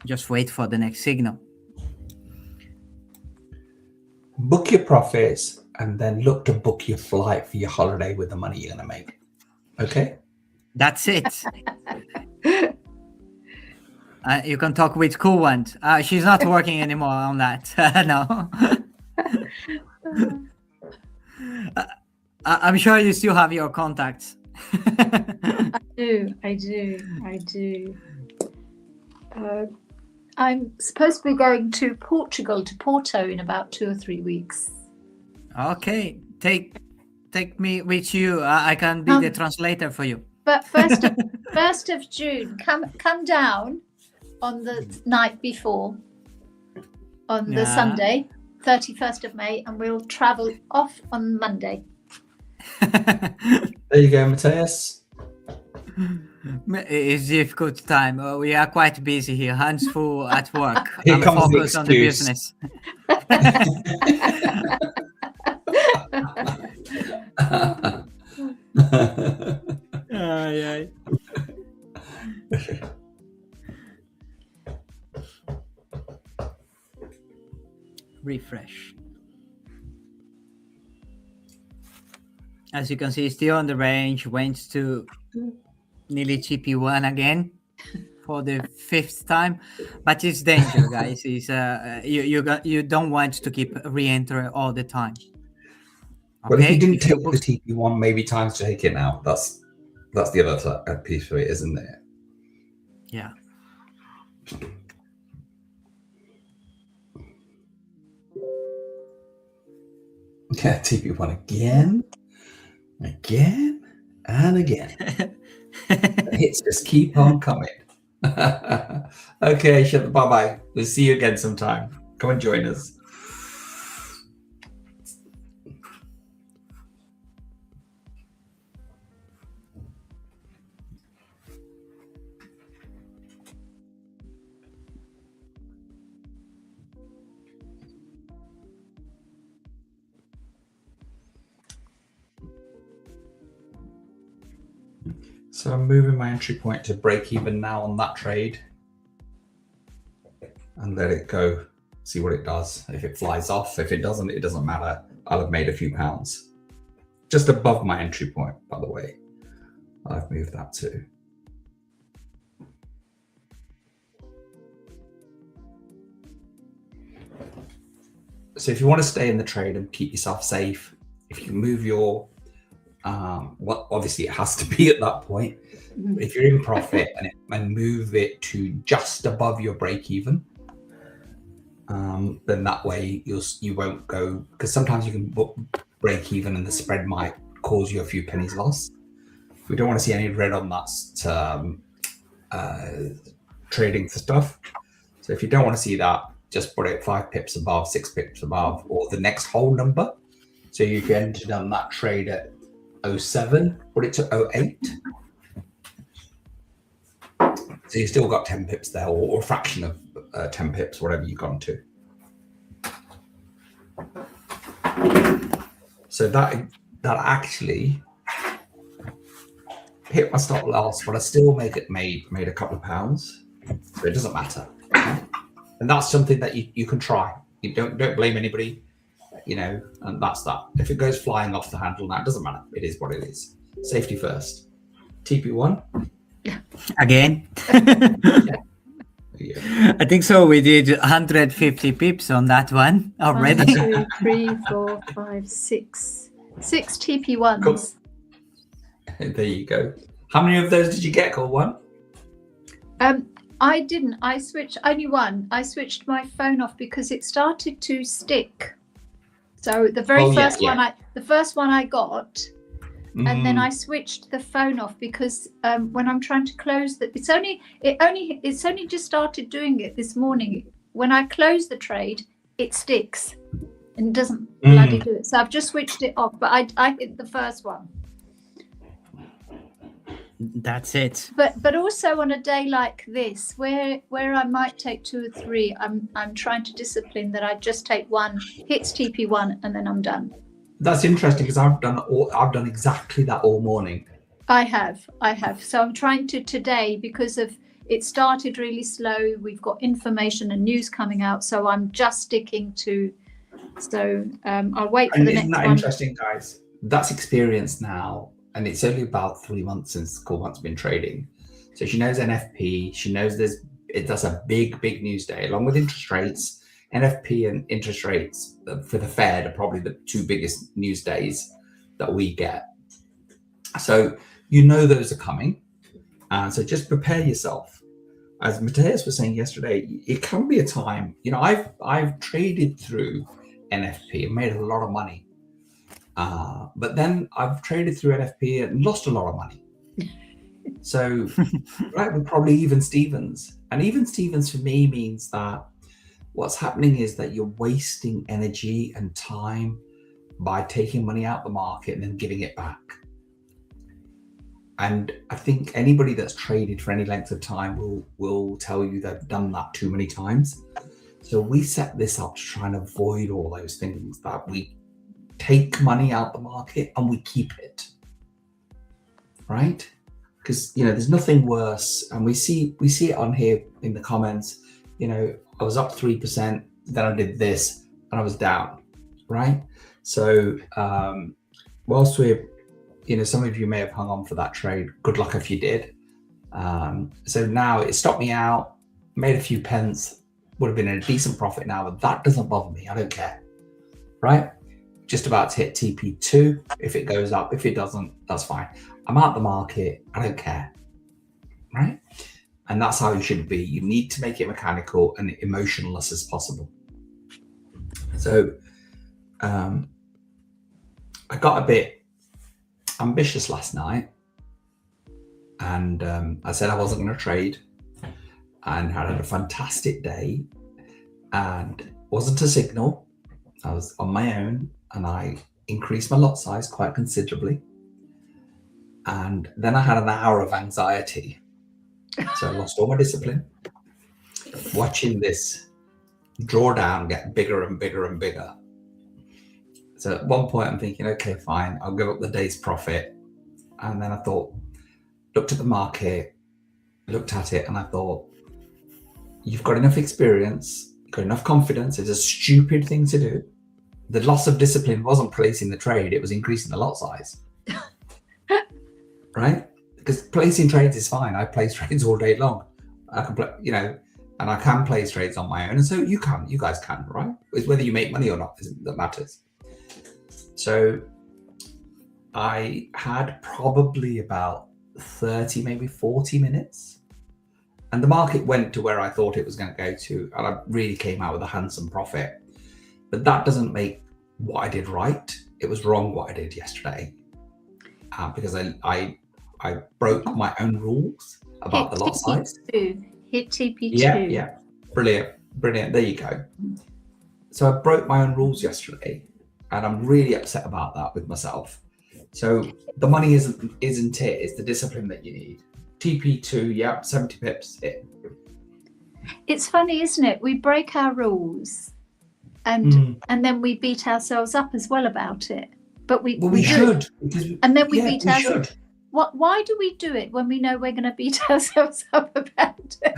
just wait for the next signal. Book your profits and then look to book your flight for your holiday with the money you're going to make. Okay? That's it. You can talk with Kuwant. She's not working anymore on that. No. I'm sure you still have your contacts. I do. I'm supposed to be going to Portugal, to Porto, in about 2 or 3 weeks. Okay, take me with you. I can be the translator for you. But 1st of June, come down on the night before, on the Sunday, 31st of May, and we'll travel off on Monday. There you go, Matthias. It's difficult time. We are quite busy here. Hands full at work. Here I'm comes the focused on the excuse. business. Aye, aye. Refresh. As you can see, still on the range, went to nearly TP1 again for the 5th time, but it's danger, guys. It's you don't want to keep re-enter all the time. Well, if you didn't If take you the book- TP1, maybe time to take it now. That's the other piece of it, isn't it? yeah. Yeah, TP1 again, and again. The hits just keep on coming. Okay, bye-bye. We'll see you again sometime. Come and join us. So I'm moving my entry point to break even now on that trade and let it go, see what it does. If it flies off, if it doesn't, it doesn't matter. I'll have made a few pounds. Just above my entry point, by the way. I've moved that to. So if you want to stay in the trade and keep yourself safe, if you can move your well, obviously it has to be at that point. If you're in profit and move it to just above your break even, then that way you won't go, because sometimes you can break even and the spread might cause you a few pennies loss. We don't want to see any red on that trading for stuff. So if you don't want to see that, just put it 5 pips above, 6 pips above, or the next whole number. So you can enter on that trade at 07, put it to 08. So you still got 10 pips there, or a fraction of 10 pips, whatever you've gone to. So that actually hit my stop loss, but I still made a couple of pounds. So it doesn't matter. And that's something that you can try. You don't blame anybody. And that's that. If it goes flying off the handle now, it doesn't matter. It is what it is. Safety first. TP1. Again. Yeah. I think so. We did 150 pips on that one already. 1, 2, 3, 4, 5, 6. 6 TP1s. Cool. There you go. How many of those did you get, Call One? I didn't. I switched only one. I switched my phone off because it started to stick. So the first one I got, and then I switched the phone off because when I'm trying to close it's only just started doing it this morning. When I close the trade, it sticks and doesn't bloody do it. So I've just switched it off, but I hit the first one. That's it. But also on a day like this, where I might take 2 or 3, I'm trying to discipline that I just take one, hits TP1, and then I'm done. That's interesting because I've done exactly that all morning. I have. So I'm trying to today, because of it started really slow. We've got information and news coming out, so I'm just sticking to. So I'll wait for the next one. Isn't that interesting, guys? That's experience now. And it's only about 3 months since Corban's been trading. So she knows NFP. She knows that's a big news day, along with interest rates. NFP and interest rates for the Fed are probably the 2 biggest news days that we get. So those are coming. And so just prepare yourself. As Matthias was saying yesterday, it can be a time. I've traded through NFP and made a lot of money. But then I've traded through NFP and lost a lot of money. So, right, we're probably even Stevens. And even Stevens for me means that what's happening is that you're wasting energy and time by taking money out the market and then giving it back. And I think anybody that's traded for any length of time will tell you they've done that too many times. So we set this up to try and avoid all those things, that we take money out the market and we keep it, right? Because, you know, there's nothing worse. And we see it on here in the comments, you know, I was up 3%, then I did this and I was down, right? So whilst we're, you know, some of you may have hung on for that trade. Good luck if you did. So now it stopped me out, made a few pence, would have been in a decent profit now, but that doesn't bother me. I don't care, right? Just about to hit TP2. If it goes up, if it doesn't, that's fine. I'm out the market. I don't care, right? And that's how you should be. You need to make it mechanical and emotionless as possible. So I got a bit ambitious last night, and I said I wasn't going to trade, and had a fantastic day, and wasn't a signal. I was on my own, and I increased my lot size quite considerably, and then I had an hour of anxiety, so I lost all my discipline watching this drawdown get bigger and bigger and bigger. So at one point I'm thinking, okay, fine, I'll give up the day's profit. And then I thought, looked at the market, looked at it, and I thought, you've got enough experience, you've got enough confidence. It's a stupid thing to do. The loss of discipline wasn't placing the trade, it was increasing the lot size. Right? Because placing trades is fine. I place trades all day long. I can play, you know, and I can place trades on my own. And so you guys can, right? It's whether you make money or not that matters. So I had probably about 30, maybe 40 minutes. And the market went to where I thought it was going to go to. And I really came out with a handsome profit. But that doesn't make what I did right. It was wrong what I did yesterday. Because I broke my own rules about the lot size. Hit TP2. Yeah. Brilliant. There you go. So I broke my own rules yesterday, and I'm really upset about that with myself. So the money isn't it? It's the discipline that you need. TP2, yeah, 70 pips. It's funny, isn't it? We break our rules, and then we beat ourselves up as well about it. But we should. And then we beat ourselves. Why do we do it when we know we're going to beat ourselves up about it?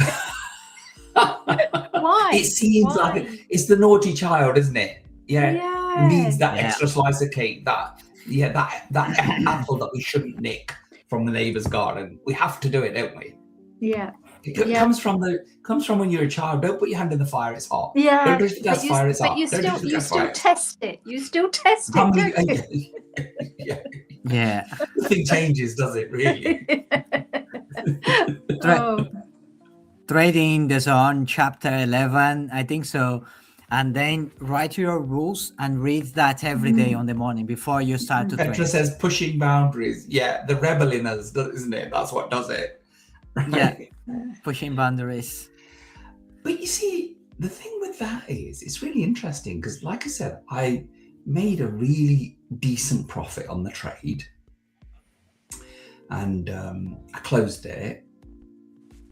Why? It seems like it's the naughty child, isn't it? Yeah. Needs that extra slice of cake. That apple that we shouldn't nick from the neighbour's garden. We have to do it, don't we? Yeah. It comes from when you're a child. Don't put your hand in the fire; it's hot. Yeah. Don't touch the gas fire; it's hot. But you still test it. You still test it, don't you? Yeah. Nothing changes, does it? Really? Trading the Zone, chapter 11, I think so. And then write your rules and read that every day on the morning before you start to trade. Petra says pushing boundaries. Yeah, the rebel in us, isn't it? That's what does it. Right? Yeah, pushing boundaries. But you see, the thing with that is, it's really interesting because, like I said, I made a really decent profit on the trade, and I closed it.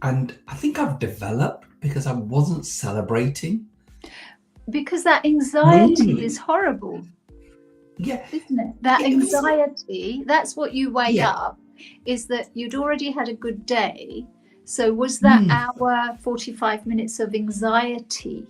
And I think I've developed because I wasn't celebrating. Because that anxiety is horrible. Yeah. Isn't it? That anxiety, that's what you weigh up, is that you'd already had a good day. So was that hour, 45 minutes of anxiety?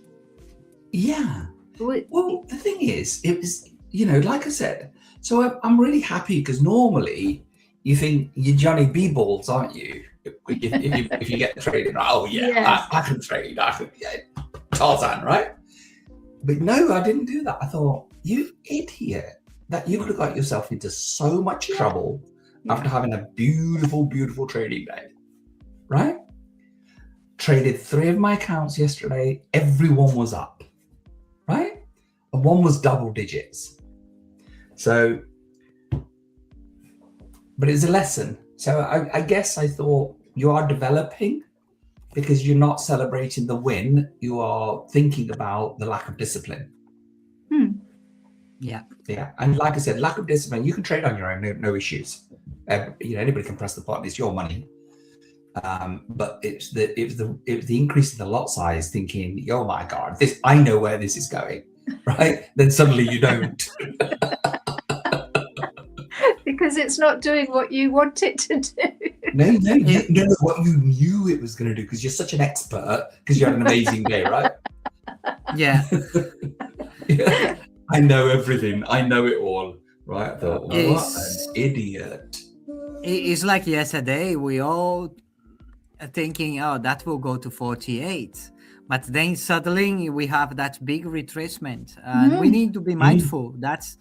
Yeah. Well, the thing is, it was, you know, like I said, so I'm really happy because normally you think you're Johnny B-balls, aren't you? If you get trading, oh yeah, I can trade. Tarzan, right? But no, I didn't do that. I thought, you idiot, that you could have got yourself into so much trouble after having a beautiful, beautiful trading day, right? Traded 3 of my accounts yesterday. Everyone was up, right? And one was double digits. So, but it's a lesson. So I guess I thought you are developing because you're not celebrating the win. You are thinking about the lack of discipline. Yeah, and like I said, lack of discipline. You can trade on your own, no issues. Anybody can press the button. It's your money. But it's the increase in the lot size. Thinking, oh my god, I know where this is going, right? Then suddenly you don't. Because it's not doing what you want it to do. No, what you knew it was going to do, because you're such an expert, because you had an amazing day, right? Yeah. Yeah. I know everything. I know it all, right? I thought, what an idiot. It's like yesterday, we all are thinking, oh, that will go to 48. But then suddenly we have that big retracement, and we need to be mindful. That's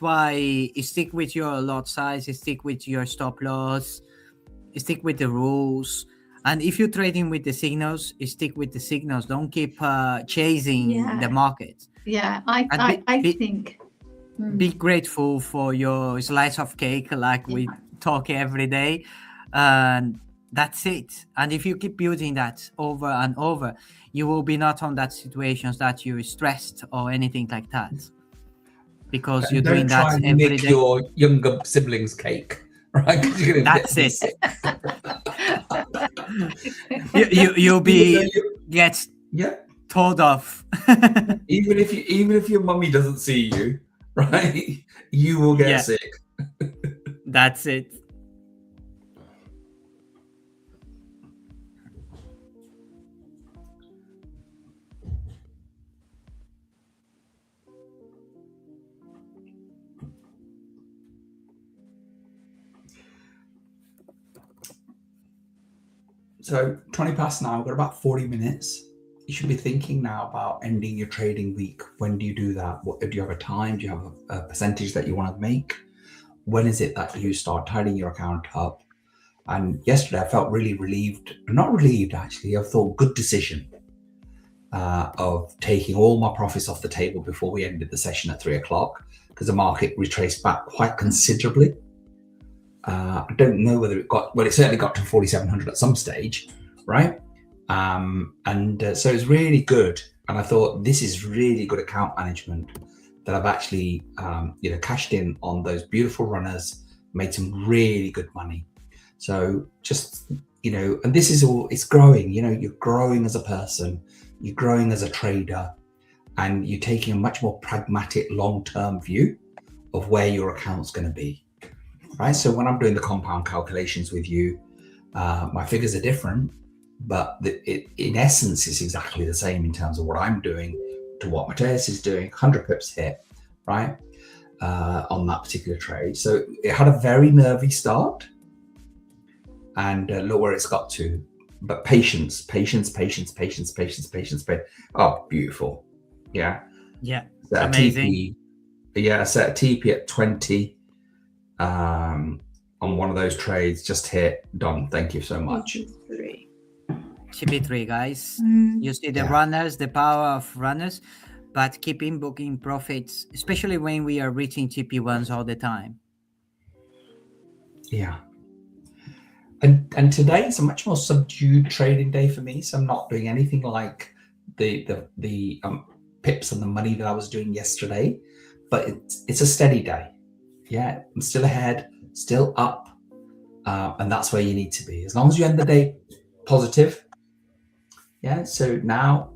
why you stick with your lot size, you stick with your stop loss, you stick with the rules. And if you're trading with the signals, you stick with the signals. Don't keep chasing the market. Yeah, I think. Be grateful for your slice of cake, like we talk every day. And that's it. And if you keep building that over and over, you will be not on that situations that you're stressed or anything like that. Because you're doing that every day. Don't try and make your younger siblings' cake, right? That's it. You'll get told off. even if your mummy doesn't see you, right? You will get sick. That's it. So 20 past now, we've got about 40 minutes. You should be thinking now about ending your trading week. When do you do that? Do you have a time? Do you have a percentage that you want to make? When is it that you start tidying your account up? And yesterday I felt really relieved, not relieved actually, I thought good decision of taking all my profits off the table before we ended the session at 3 o'clock, because the market retraced back quite considerably. I don't know whether it certainly got to 4,700 at some stage, right? So it's really good. And I thought, this is really good account management, that I've actually, cashed in on those beautiful runners, made some really good money. So just, and this is all, it's growing, you're growing as a person, you're growing as a trader, and you're taking a much more pragmatic long-term view of where your account's going to be. Right, so when I'm doing the compound calculations with you, my figures are different, but in essence, it's exactly the same in terms of what I'm doing to what Mateus is doing. 100 pips hit, right, on that particular trade. So it had a very nervy start, and look where it's got to. But patience. Oh, beautiful. Yeah. Amazing. Set a TP at 20. On one of those trades, just hit done. Thank you so much. TP3, guys. You see the runners, the power of runners, but keep in booking profits, especially when we are reaching TP1s all the time. Yeah. And today it's a much more subdued trading day for me, so I'm not doing anything like the pips and the money that I was doing yesterday, but it's a steady day. Yeah, I'm still ahead, still up, and that's where you need to be. As long as you end the day positive. Yeah, so now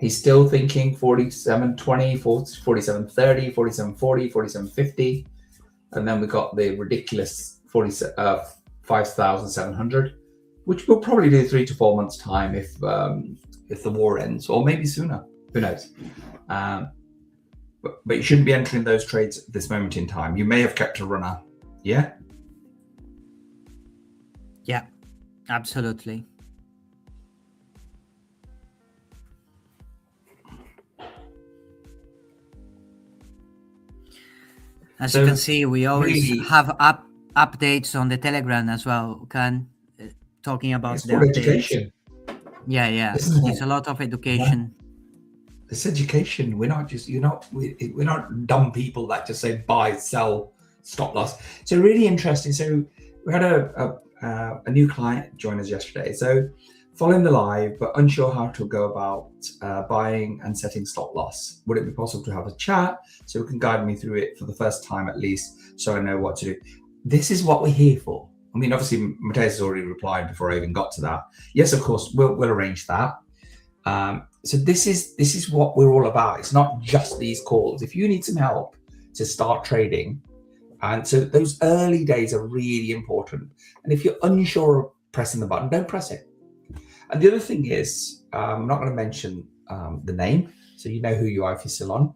he's still thinking 47.20, 47.30, 47.40, 47.50, and then we got the ridiculous 5,700, which we'll probably do 3 to 4 months' time if the war ends, or maybe sooner. Who knows? But you shouldn't be entering those trades at this moment in time. You may have kept a runner. Yeah? Yeah, absolutely. As you can see, we always have updates on the Telegram as well, talking about it's the for updates. Education. Yeah. It's a lot of education. It's education. We're not we're not dumb people that just say buy, sell, stop loss. So really interesting. So we had a new client join us yesterday. So following the live, but unsure how to go about buying and setting stop loss. Would it be possible to have a chat so we can guide me through it for the first time at least, so I know what to do? This is what we're here for. I mean, obviously, Mateus has already replied before I even got to that. Yes, of course, we'll arrange that. So this is what we're all about. It's not just these calls. If you need some help to start trading, and so those early days are really important. And if you're unsure of pressing the button, don't press it. And the other thing is, I'm not going to mention the name, so you know who you are if you're still on.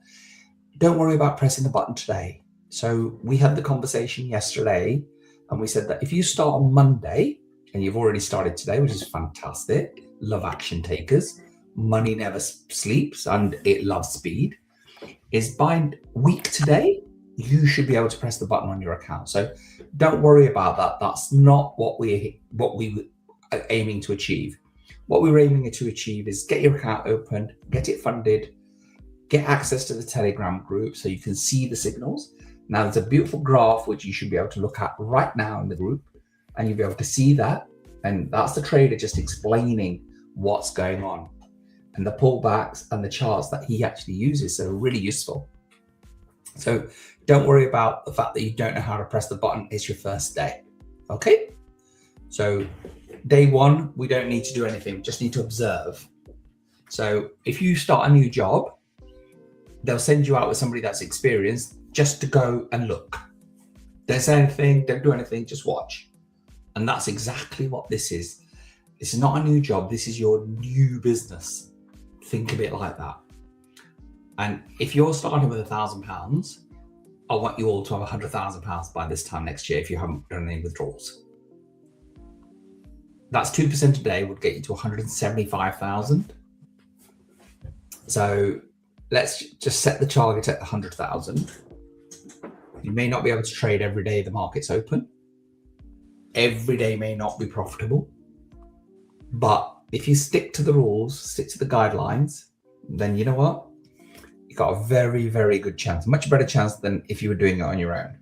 Don't worry about pressing the button today. So we had the conversation yesterday, and we said that if you start on Monday, and you've already started today, which is fantastic, love action takers, money never sleeps, and it loves speed, is by week today, you should be able to press the button on your account. So don't worry about that. That's not what we are aiming to achieve. What we were aiming to achieve is get your account opened, get it funded, get access to the Telegram group so you can see the signals. Now there's a beautiful graph which you should be able to look at right now in the group, and you'll be able to see that. And that's the trader just explaining what's going on. And the pullbacks and the charts that he actually uses are really useful. So don't worry about the fact that you don't know how to press the button. It's your first day. Okay? So day one, we don't need to do anything. We just need to observe. So if you start a new job, they'll send you out with somebody that's experienced just to go and look. Don't say anything, don't do anything, just watch. And that's exactly what this is. This is not a new job. This is your new business. Think of it like that. And if you're starting with £1,000, I want you all to have £100,000 by this time next year if you haven't done any withdrawals. That's 2% a day would get you to 175,000. So let's just set the target at 100,000. You may not be able to trade every day the market's open. Every day may not be profitable. But if you stick to the rules, stick to the guidelines, then you know what? You got a very, very good chance, much better chance than if you were doing it on your own.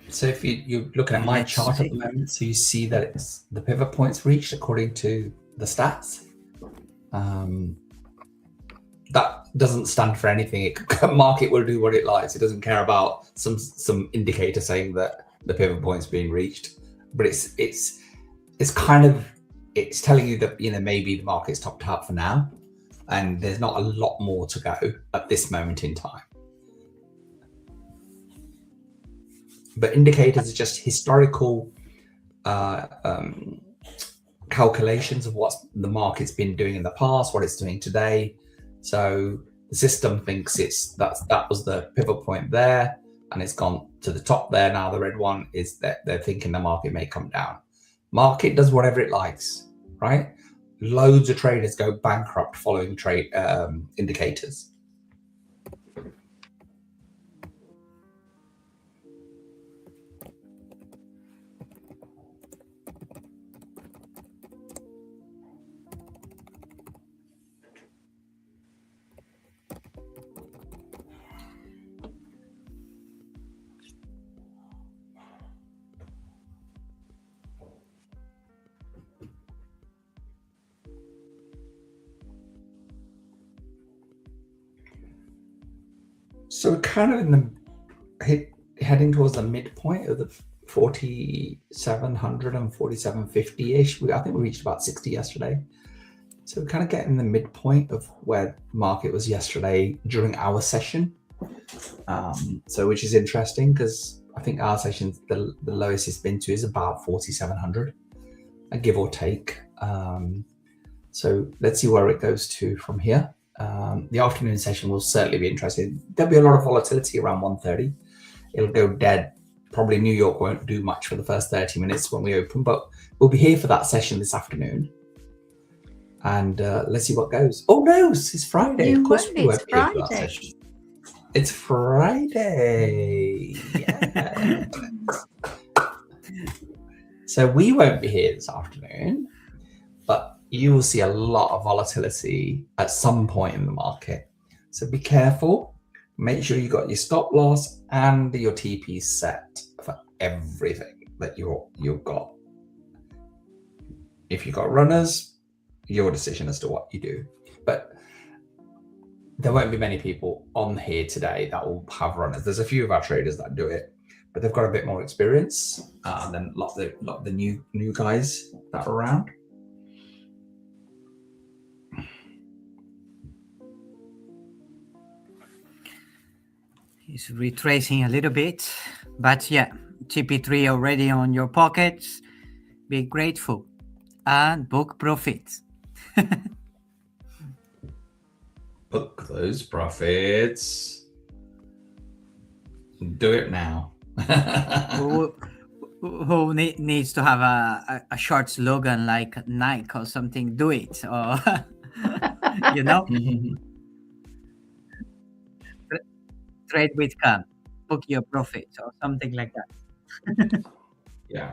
So if you're looking at my chart at the moment, so you see that it's the pivot points reached according to the stats. That doesn't stand for anything. Market will do what it likes. It doesn't care about some indicator saying that the pivot point's being reached. But it's kind of, it's telling you that, you know, maybe the market's topped out for now, and there's not a lot more to go at this moment in time. But indicators are just historical calculations of what the market's been doing in the past, what it's doing today. So the system thinks that was the pivot point there, and it's gone to the top there. Now the red one is that they're thinking the market may come down. Market does whatever it likes, right? Loads of traders go bankrupt following trade indicators. So we're kind of in the heading towards the midpoint of the 4,700 and 4,750-ish. I think we reached about 60 yesterday. So we're kind of getting the midpoint of where market was yesterday during our session. So which is interesting because I think our session, the lowest it's been to is about 4,700, a give or take. So let's see where it goes to from here. The afternoon session will certainly be interesting. There'll be a lot of volatility around 1:30. It'll go dead. Probably New York won't do much for the first 30 minutes when we open, but we'll be here for that session this afternoon. And let's see what goes. Oh no, it's Friday. You Of course won't, we it's won't be here for that Friday. session. It's Friday. Yeah. So we won't be here this afternoon, but you will see a lot of volatility at some point in the market. So be careful. Make sure you got your stop loss and your TP set for everything that you've got. If you've got runners, your decision as to what you do. But there won't be many people on here today that will have runners. There's a few of our traders that do it, but they've got a bit more experience than a lot of the new guys that are around. He's retracing a little bit, but yeah, TP3 already on your pockets. Be grateful and book profits. Book those profits. Do it now. Who needs to have a short slogan like Nike or something? Do it, or you know, trade with Cam, book your profits or something like that. Yeah.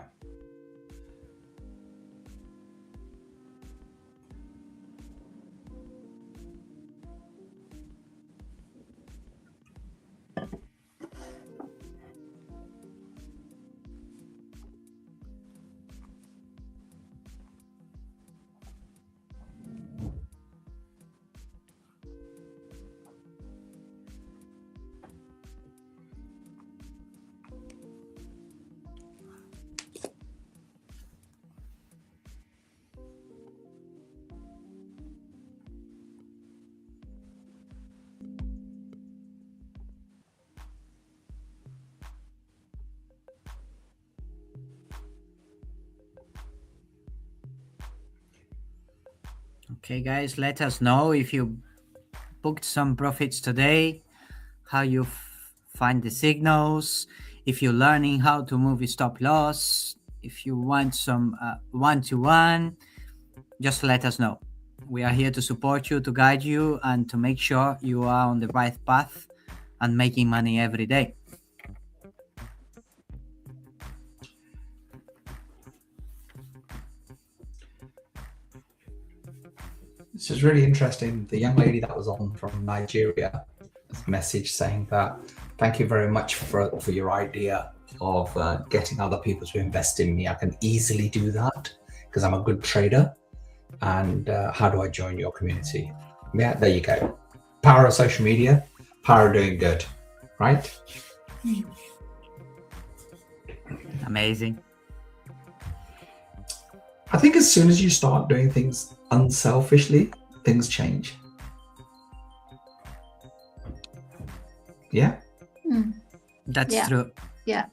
Okay, guys, let us know if you booked some profits today, how you find the signals, if you're learning how to move your stop loss, if you want some one-to-one, just let us know. We are here to support you, to guide you, and to make sure you are on the right path and making money every day. This is really interesting. The young lady that was on from Nigeria message saying that thank you very much for your idea of getting other people to invest in me. I can easily do that because I'm a good trader. And how do I join your community? Yeah, there you go. Power of social media, power of doing good, right? Amazing. I think as soon as you start doing things unselfishly, things change. Yeah? That's Yeah. true. Yeah.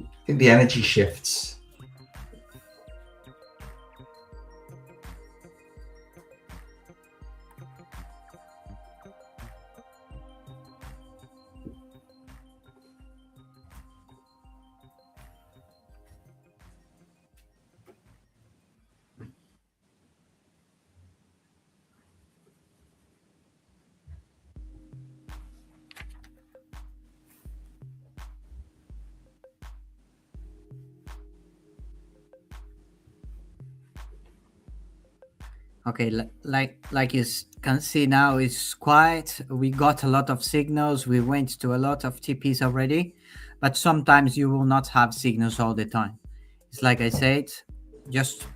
I think the energy shifts. Okay, like you can see now, it's quiet. We got a lot of signals. We went to a lot of TPs already, but sometimes you will not have signals all the time. It's like I said, just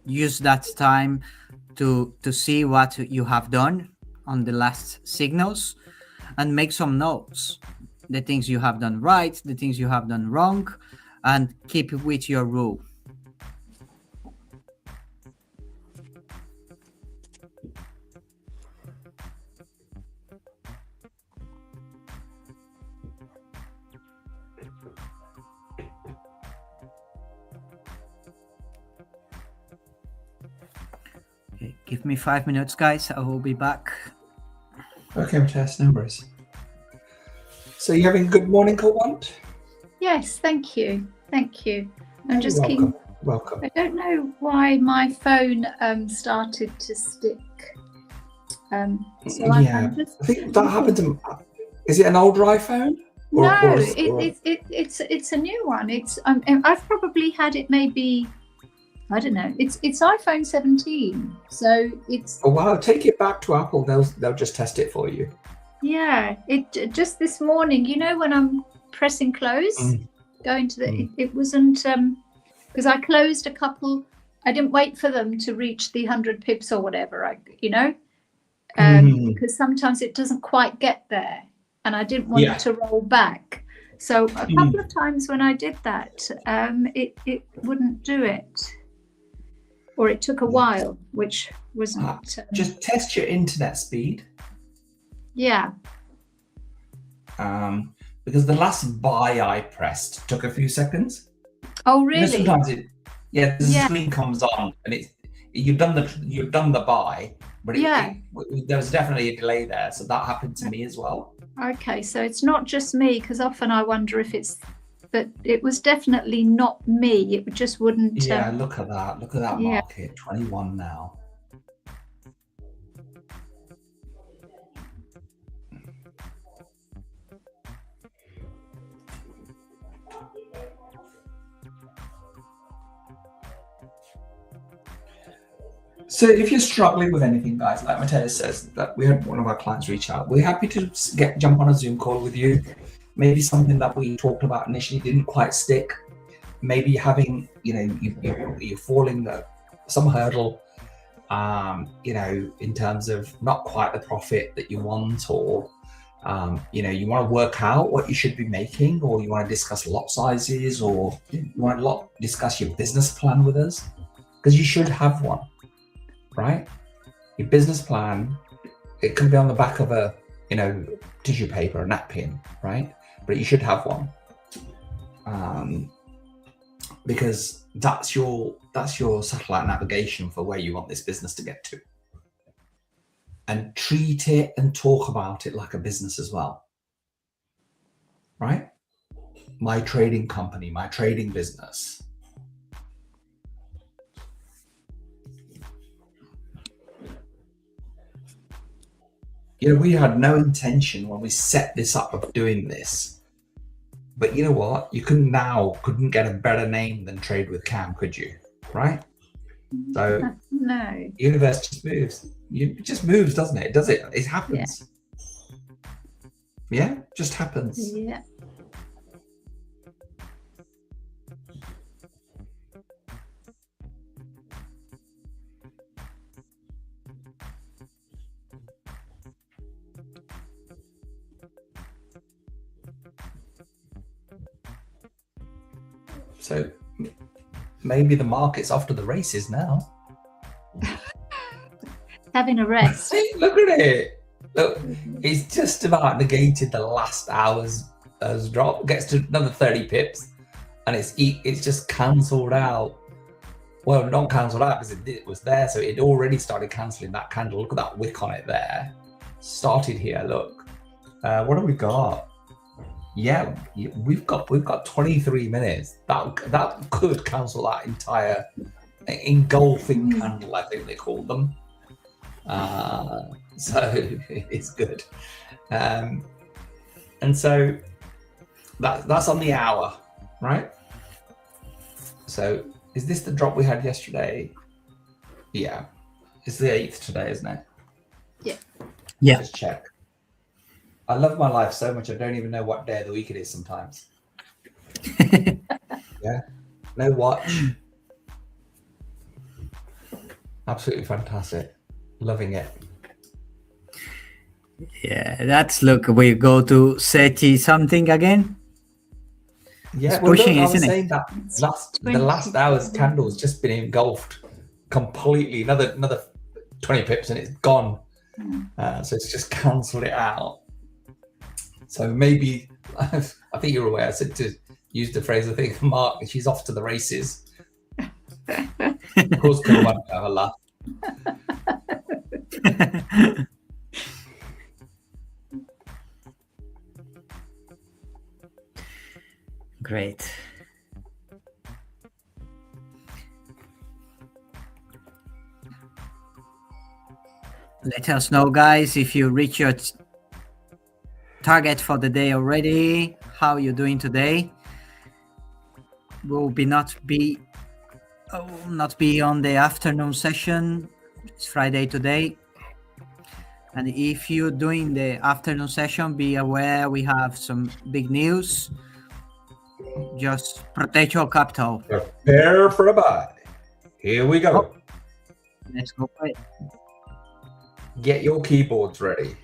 use that time to see what you have done on the last signals and make some notes. The things you have done right, the things you have done wrong, and keep with your rule. Give me 5 minutes, guys. I will be back. Okay, Matthias, no worries. So you having a good morning, Kawant? Yes, thank you. Thank you. I'm just welcome. keen. Welcome. I don't know why my phone started to stick. So I'm just, I think that happened to. Is it an older iPhone? It's a new one. I've probably had it maybe, I don't know. It's iPhone 17, so it's. Oh wow! Take it back to Apple. They'll just test it for you. Yeah, it just this morning. You know when I'm pressing close, going to the. It wasn't because I closed a couple. I didn't wait for them to reach the 100 pips or whatever. Because sometimes it doesn't quite get there, and I didn't want it to roll back. So a couple of times when I did that, it wouldn't do it, or it took a while, which wasn't. Just test your internet speed. Yeah. Because the last buy I pressed took a few seconds. Oh really? Sometimes the screen comes on and you've done the buy, but there was definitely a delay there, so that happened to me as well. Okay, so it's not just me, because often I wonder if it's, but it was definitely not me. It just wouldn't. Yeah, look at that market, 21 now. So if you're struggling with anything, guys, like Matthias says, that we had one of our clients reach out, we're happy to jump on a Zoom call with you. Maybe something that we talked about initially didn't quite stick. Maybe having, you're falling some hurdle, in terms of not quite the profit that you want, or, you want to work out what you should be making, or you want to discuss lot sizes, or you want to discuss your business plan with us, because you should have one. Right? Your business plan, it can be on the back of a, tissue paper, a napkin, right? But you should have one. Because that's your satellite navigation for where you want this business to get to. And treat it and talk about it like a business as well. Right? My trading company, my trading business. We had no intention when we set this up of doing this. But you know what? You couldn't get a better name than Trade with Cam, could you? Right? So no. Universe just moves. It just moves, doesn't it? Does it? It happens. Yeah? Just happens. Yeah. So maybe the market's off to the races now. Having a rest. Look at it. Look, it's just about negated the last hour's drop. Gets to another 30 pips, and it's just cancelled out. Well, not cancelled out because it was there, so it already started cancelling that candle. Look at that wick on it there. Started here. Look, what have we got? Yeah, we've got 23 minutes. That could cancel that entire engulfing candle, I think they call them. So it's good. And so that's on the hour, right? So is this the drop we had yesterday? Yeah, it's the 8th today, isn't it? Yeah. Just check. I love my life so much I don't even know what day of the week it is sometimes. Yeah. No watch. Absolutely fantastic. Loving it. Yeah, look, we go to SETI something again. Yeah, it's pushing, I was isn't saying it? that the last hour's candle's just been engulfed completely. Another 20 pips and it's gone. So it's just cancelled it out. So maybe, I think you're aware, I said to use the phrase, I think, Mark, she's off to the races. Of course, come on, have a laugh. Great. Let us know, guys, if you reach your target for the day already. How you doing today? Will not be on the afternoon session. It's Friday today. And if you're doing the afternoon session, be aware we have some big news. Just protect your capital. Prepare for a buy. Here we go. Let's go for it. Get your keyboards ready.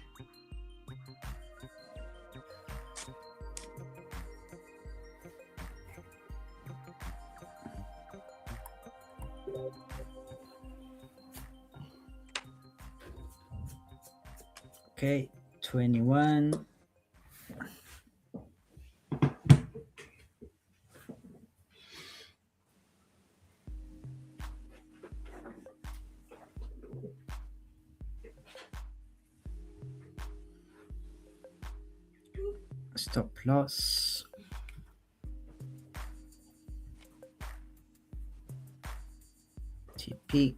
Okay, 21. Stop loss. TP.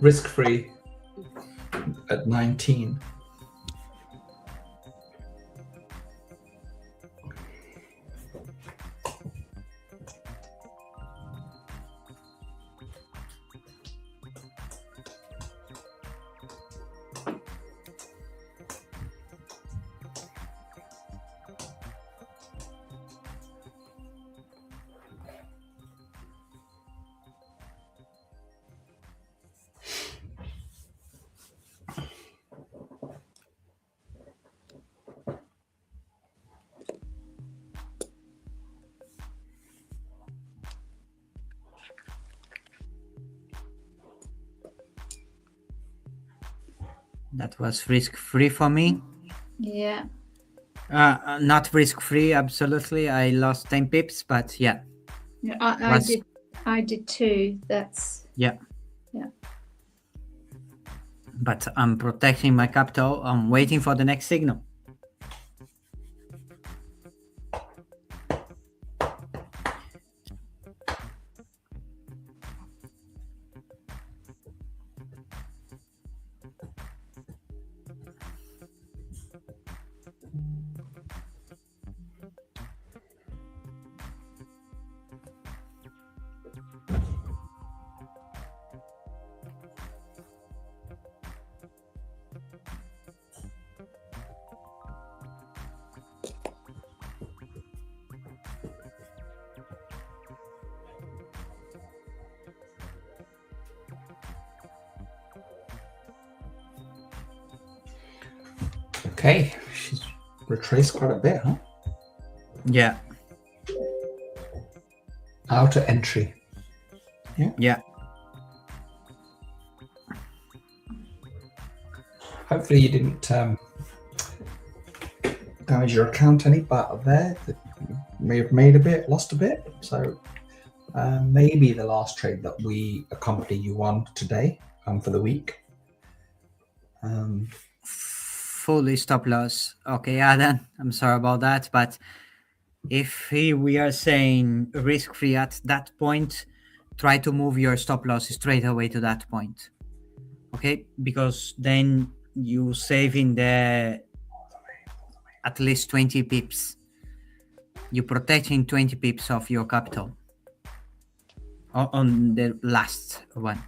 Risk-free at 19. That was risk-free for me. Yeah. Not risk-free, absolutely. I lost 10 pips, but yeah. Yeah, Was- I did too. That's Yeah. Yeah. But I'm protecting my capital. I'm waiting for the next signal. Okay, she's retraced quite a bit, huh? Yeah. Outer entry. Yeah. Hopefully you didn't damage your account any but there. You may have made a bit, lost a bit. So maybe the last trade that we accompany you on today for the week. Fully stop loss. Okay, Adam, I'm sorry about that, but if we are saying risk-free at that point, try to move your stop loss straight away to that point. Okay, because then you save in the at least 20 pips. You're protecting 20 pips of your capital on the last one.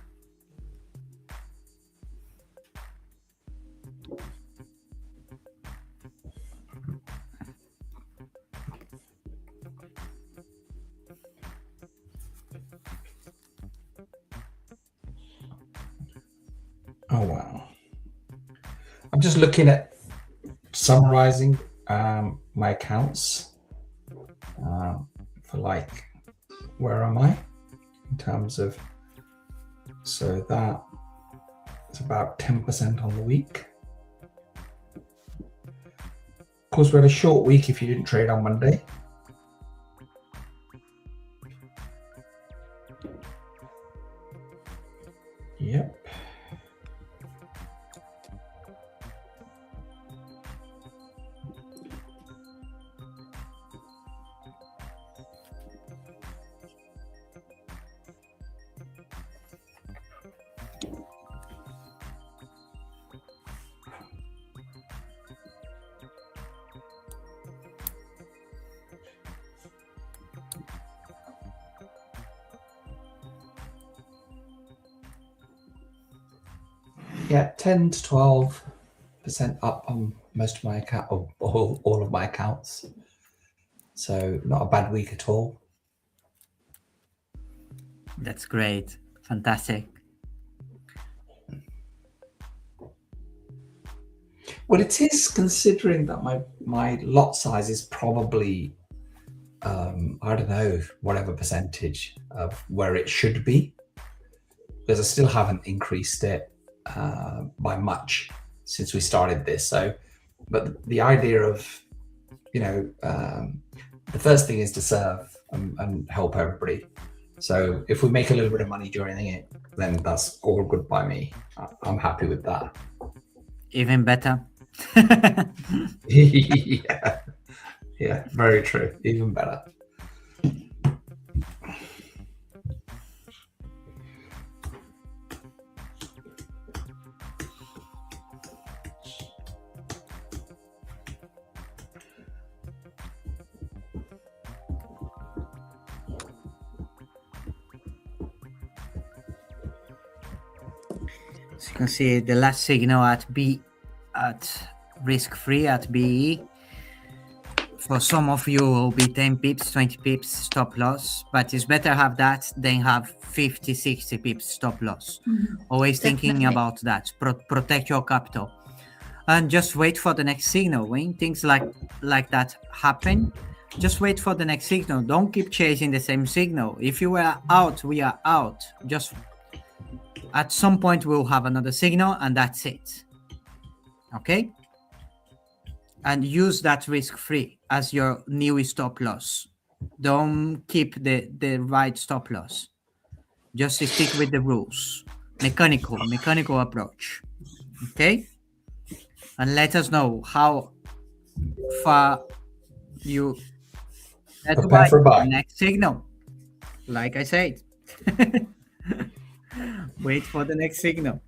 Oh wow. I'm just looking at summarizing my accounts for like, where am I in terms of, so that is about 10% on the week. Of course, we had a short week if you didn't trade on Monday. Yep. Yeah, 10 to 12% up on most of my account, all of my accounts. So not a bad week at all. That's great. Fantastic. Well, it is, considering that my lot size is probably, I don't know, whatever percentage of where it should be, because I still haven't increased it by much since we started this. So, but the idea of, the first thing is to serve and help everybody. So if we make a little bit of money during it, then that's all good by me. I'm happy with that. Even better. Yeah, very true. Even better. So you can see the last signal at risk free at BE. For some of you, it will be 10 pips, 20 pips stop loss, but it's better have that than have 50, 60 pips stop loss. Always thinking Definitely. about that. Protect your capital. And just wait for the next signal. When things like that happen, just wait for the next signal. Don't keep chasing the same signal. If you are out, we are out. Just at some point we'll have another signal and that's it. Okay? And use that risk-free as your new stop loss. Don't keep the right stop loss. Just stick with the rules. Mechanical approach. Okay? And let us know how far you prepare for buy. Next signal. Like I said. Wait for the next signal.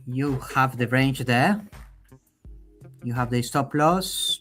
You have the range there. You have the stop loss.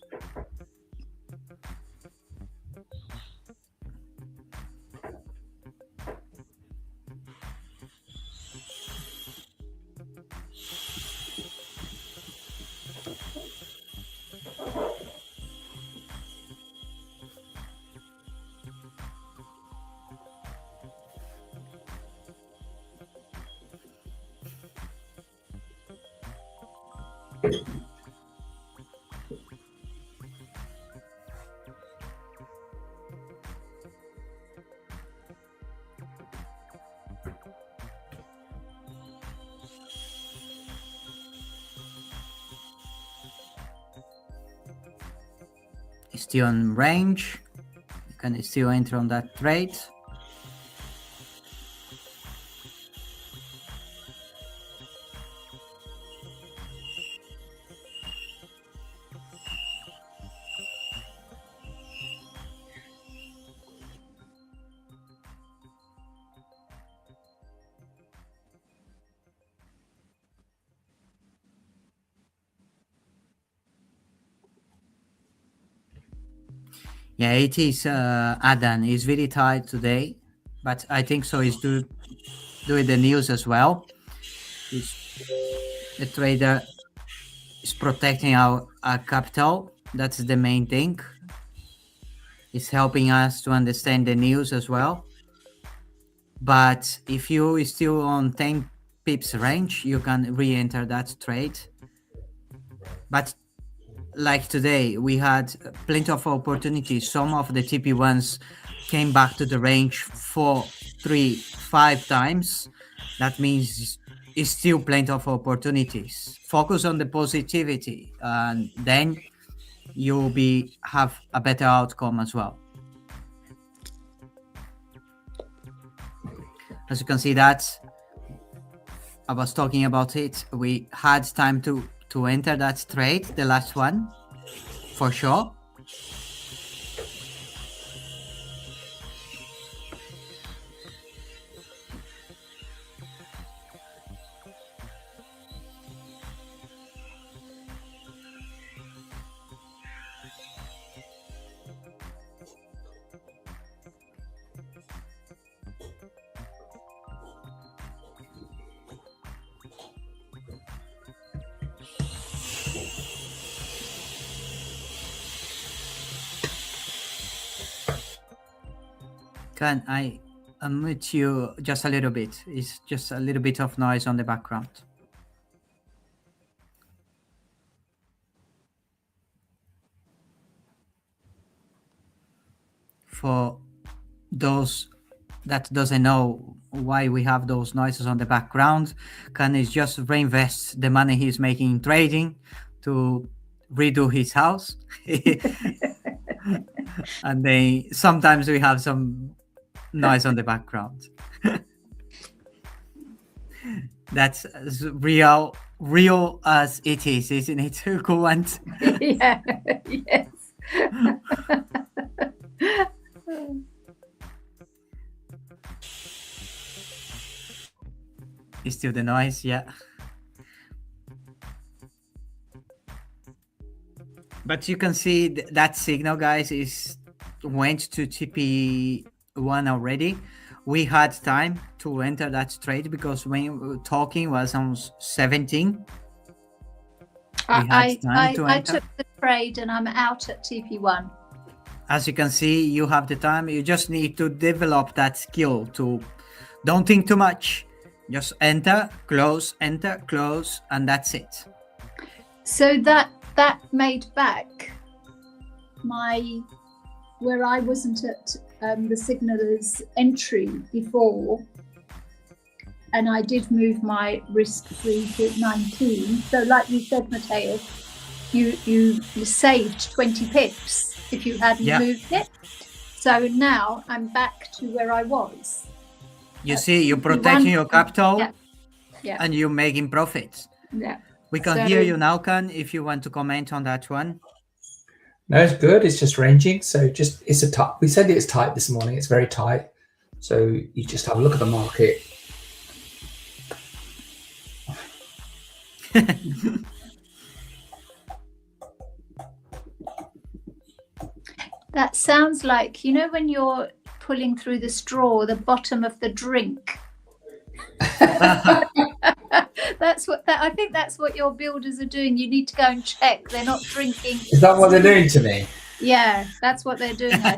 Still on range. You can still enter on that trade. Yeah, it is. Adan is very tight today, but I think so. He's doing the news as well. The trader is protecting our capital. That's the main thing. It's helping us to understand the news as well. But if you is still on 10 pips range, you can re-enter that trade. But like today, we had plenty of opportunities. Some of the TP1s came back to the range 4, 3, 5 times. That means it's still plenty of opportunities. Focus on the positivity, and then you'll have a better outcome as well. As you can see, that I was talking about it. We had time to enter that trade, the last one, for sure. Can I unmute you just a little bit? It's just a little bit of noise on the background. For those that doesn't know why we have those noises on the background, Can is just reinvest the money he's making in trading to redo his house. And then sometimes we have some noise on the background. That's as real as it is, isn't it, Kuwant? Yeah, yes. It's still the noise, yeah. But you can see that signal, guys, went to TP1 already. We had time to enter that trade because when we were talking was on 17. I took the trade and I'm out at TP1. As you can see, you have the time. You just need to develop that skill to don't think too much. Just enter, close, and that's it. So that made back where I wasn't at the signaler's entry before, and I did move my risk-free to 19. So like you said, Matteo, you saved 20 pips if you hadn't moved it. So now I'm back to where I was. You see, you're protecting your capital and you're making profits. Yeah. We can hear you now, Can, if you want to comment on that one. No, it's good. It's just ranging. So it's a tight. We said it's tight this morning. It's very tight. So you just have a look at the market. That sounds like, when you're pulling through the straw, the bottom of the drink. I think that's what your builders are doing. You need to go and check. They're not drinking. Is that what they're doing to me? Yeah, that's what they're doing, I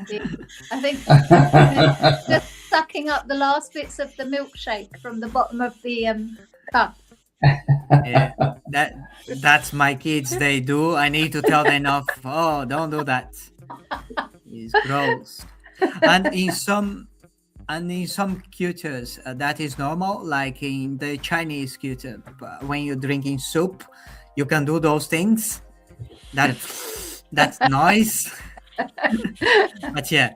think. They're just sucking up the last bits of the milkshake from the bottom of the cup. Yeah, that's my kids. They do. I need to tell them off. Oh, don't do that. It's gross. And in some cultures, that is normal. Like in the Chinese culture, when you're drinking soup, you can do those things. That's noise. But yeah,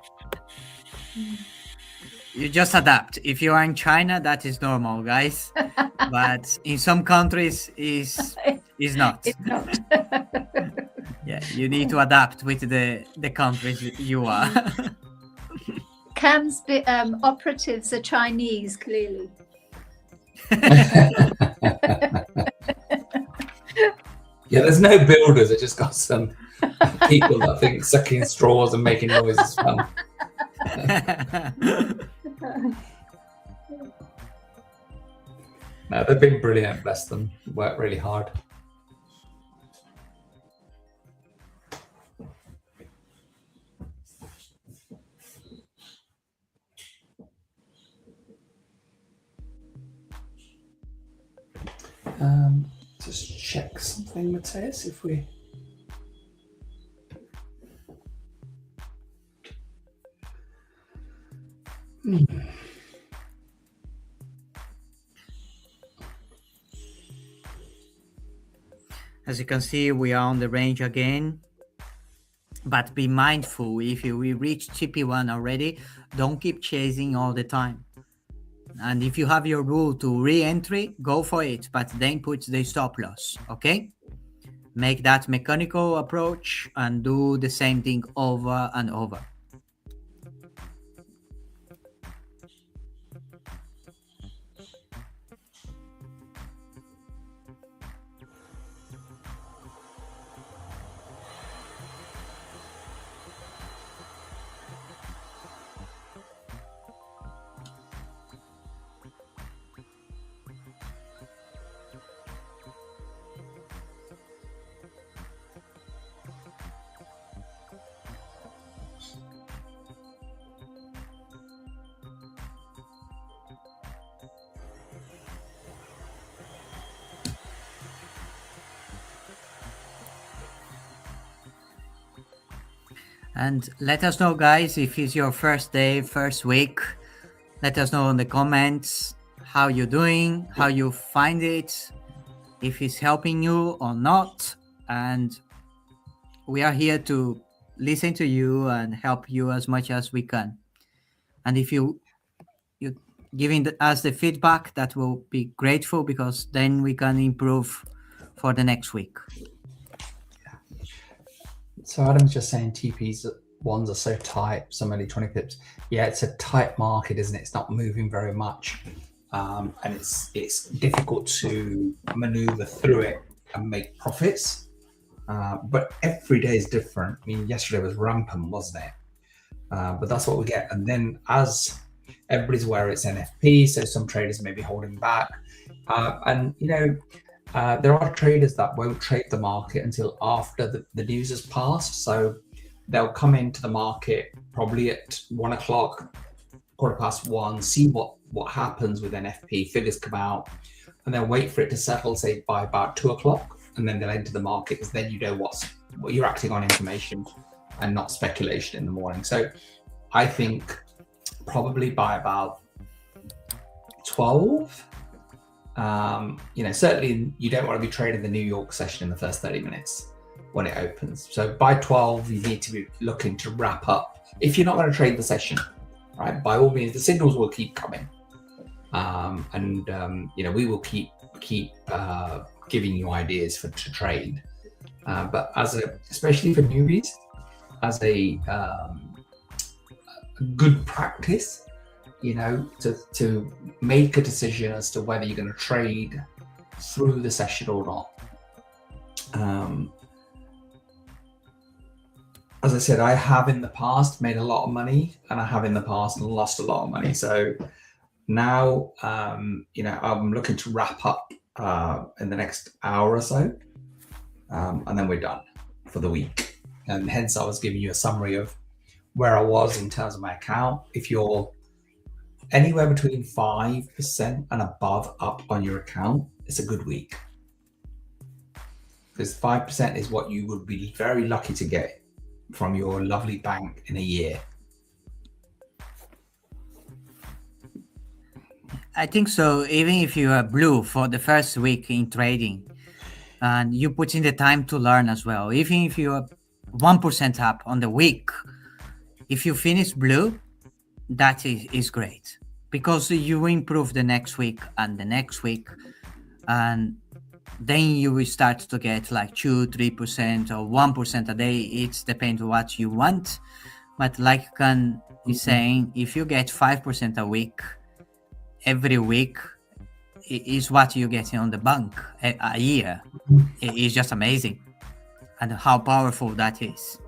you just adapt. If you are in China, that is normal, guys. But in some countries, is not. It's not. Yeah, you need to adapt with the countries you are. Cam's operatives are Chinese, clearly. Yeah, there's no builders. I just got some People that think sucking straws and making noise is fun. No, they've been brilliant, bless them. Worked really hard. Just check something, Matthias, if we... As you can see, we are on the range again, but be mindful. If we reach TP1 already, don't keep chasing all the time. And if you have your rule to re-entry, go for it, but then put the stop loss, okay? Make that mechanical approach and do the same thing over and over. And let us know, guys, if it's your first day, first week. Let us know in the comments how you're doing, how you find it, if it's helping you or not. And we are here to listen to you and help you as much as we can. And if you're giving us the feedback, that will be grateful, because then we can improve for the next week. So Adam's just saying TP's ones are so tight, some only 20 pips. Yeah, it's a tight market, isn't it? It's not moving very much. And it's difficult to maneuver through it and make profits. But every day is different. I mean, yesterday was rampant, wasn't it? But that's what we get. And then as everybody's aware, it's NFP, so some traders may be holding back. And, you know, there are traders that won't trade the market until after the news has passed. So they'll come into the market probably at 1 o'clock, 1:15, see what happens with NFP, figures come out, and they'll wait for it to settle, say by about 2 o'clock, and then they'll enter the market, because then you know what you're acting on information and not speculation in the morning. So I think probably by about 12, you know, certainly you don't want to be trading the New York session in the first 30 minutes when it opens. So by 12, you need to be looking to wrap up. If you're not going to trade the session, right, by all means, the signals will keep coming. You know, we will keep giving you ideas to trade. But especially for newbies, as a good practice, you know, to make a decision as to whether you're going to trade through the session or not. As I said, I have in the past made a lot of money, and I have in the past lost a lot of money. So now, you know, I'm looking to wrap up in the next hour or so, and then we're done for the week. And hence I was giving you a summary of where I was in terms of my account. If you're anywhere between 5% and above up on your account, it's a good week. Because 5% is what you would be very lucky to get from your lovely bank in a year. I think so. Even if you are blue for the first week in trading, and you put in the time to learn as well, even if you are 1% up on the week, if you finish blue, that is great, because you improve the next week and the next week, and then you will start to get like 2-3% or 1% a day. It depends on what you want, but like Khan is saying, if you get 5% a week every week, is what you're getting on the bank a year. It is just amazing. and how powerful that is.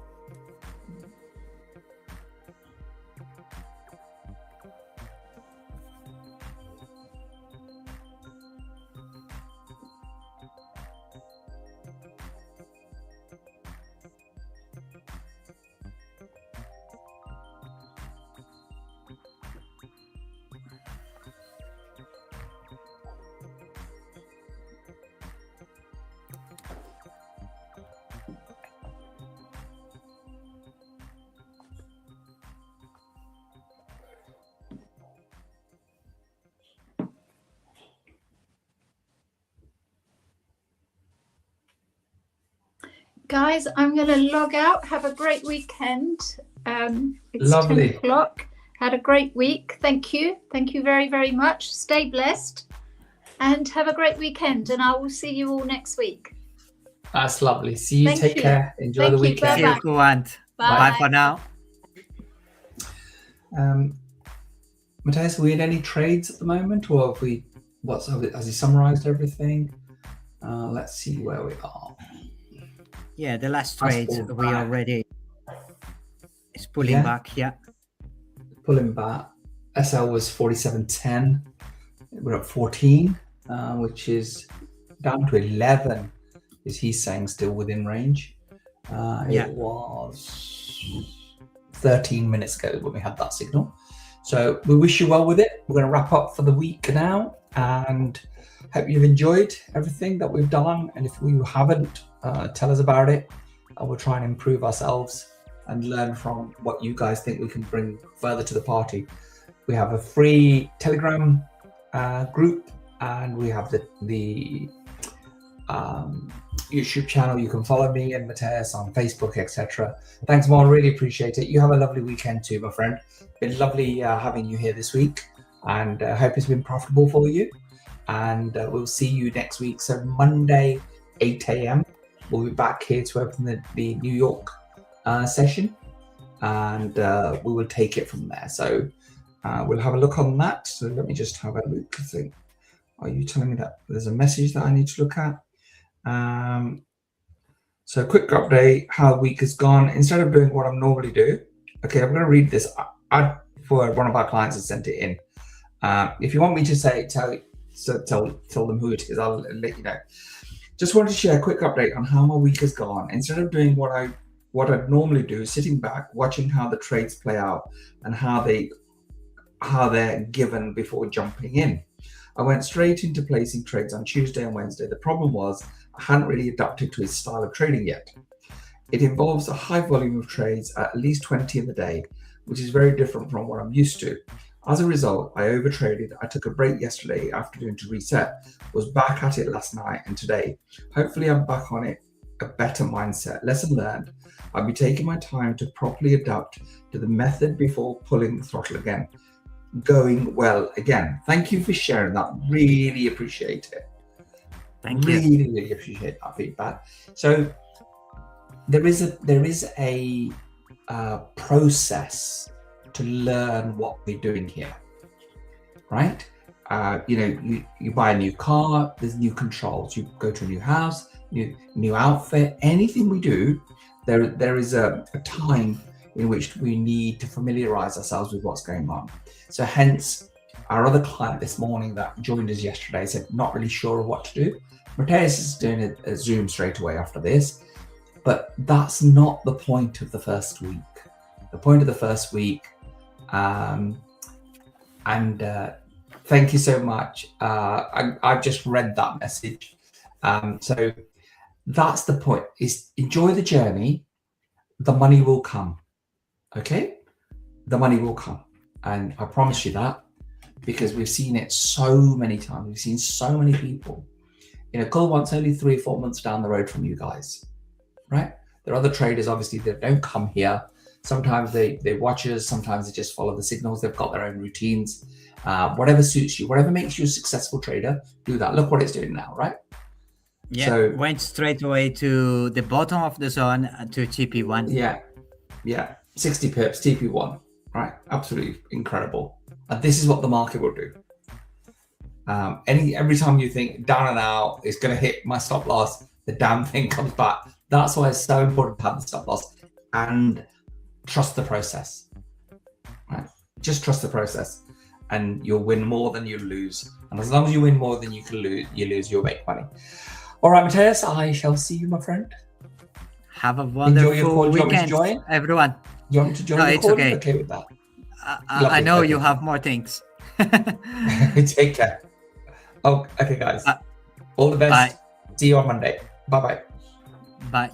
Guys, I'm going to log out. Have a great weekend. It's Lovely. 10 o'clock. Had a great week. Thank you. Thank you very, very much. Stay blessed and have a great weekend. And I will see you all next week. That's lovely. See you. Thank Take you. care. Enjoy Thank the you. weekend. See you, Kuwant. Bye. Bye for now. Matthias, we had any trades at the moment, or have we? Has he summarized everything? Let's see where we are. Yeah, the last That's trades all we back. already is pulling Yeah. back. Yeah. Pulling back. SL was 47.10. We're at 14, which is down to 11. Is he saying still within range? Yeah. It was 13 minutes ago when we had that signal. So we wish you well with it. We're going to wrap up for the week now, and hope you've enjoyed everything that we've done. And if you haven't, tell us about it. And we'll try and improve ourselves and learn from what you guys think we can bring further to the party. We have a free Telegram group, and we have the YouTube channel. You can follow me and Matthias on Facebook, etc. Thanks, Mon. Really appreciate it. You have a lovely weekend too, my friend. Been lovely having you here this week, and I hope it's been profitable for you. And we'll see you next week. So Monday, 8 a.m. We'll be back here to open the New York session, and we will take it from there. So we'll have a look on that. So let me just have a look. Are you telling me that there's a message that I need to look at? So quick update, how the week has gone. Instead of doing what I normally do, okay, I'm going to read this. For one of our clients has sent it in. If you want me to tell them who it is, I'll let you know. Just wanted to share a quick update on how my week has gone. Instead of doing what I'd normally do, sitting back, watching how the trades play out and how they're given before jumping in. I went straight into placing trades on Tuesday and Wednesday. The problem was I hadn't really adapted to his style of trading yet. It involves a high volume of trades, at least 20 in the day, which is very different from what I'm used to. As a result, I overtraded. I took a break yesterday afternoon to reset, was back at it last night and today. Hopefully I'm back on it, a better mindset. Lesson learned. I'll be taking my time to properly adapt to the method before pulling the throttle again. Going well again. Thank you for sharing that. Really appreciate it. Thank you. Really appreciate that feedback. So there is a process to learn what we're doing here, right? You buy a new car, there's new controls. You go to a new house, new outfit. Anything we do, there is a time in which we need to familiarize ourselves with what's going on. So hence, our other client this morning that joined us yesterday said, not really sure of what to do. Matthias is doing a Zoom straight away after this, but that's not the point of the first week. The point of the first week, and thank you so much. I've just read that message. So that's the point, is enjoy the journey. The money will come. Okay? The money will come. And I promise you that, because we've seen it so many times. We've seen so many people. Kuwant's only 3 or 4 months down the road from you guys, right? There are other traders, obviously, that don't come here. Sometimes they watch us. Sometimes they just follow the signals. They've got their own routines. Whatever suits you, whatever makes you a successful trader, do that. Look what it's doing now, right? Yeah, So- went straight away to the bottom of the zone to TP1. Yeah. 60 pips, TP1, right? Absolutely incredible. And this is what the market will do. Every time you think down and out, it's going to hit my stop loss, the damn thing comes back That's why it's so important to have the stop loss and trust the process. Right? Just trust the process, and you'll win more than you lose. And as long as you win more than you lose, you'll make money. All right, Matthias, I shall see you, my friend. Have a Enjoy your wonderful call. Do you want me to weekend, join? everyone. You want me to join No, the it's call? okay. Okay with that. I Lovely, know okay. you have more things. Take care. Oh, okay, guys. All the best. Bye. See you on Monday. Bye-bye. Bye.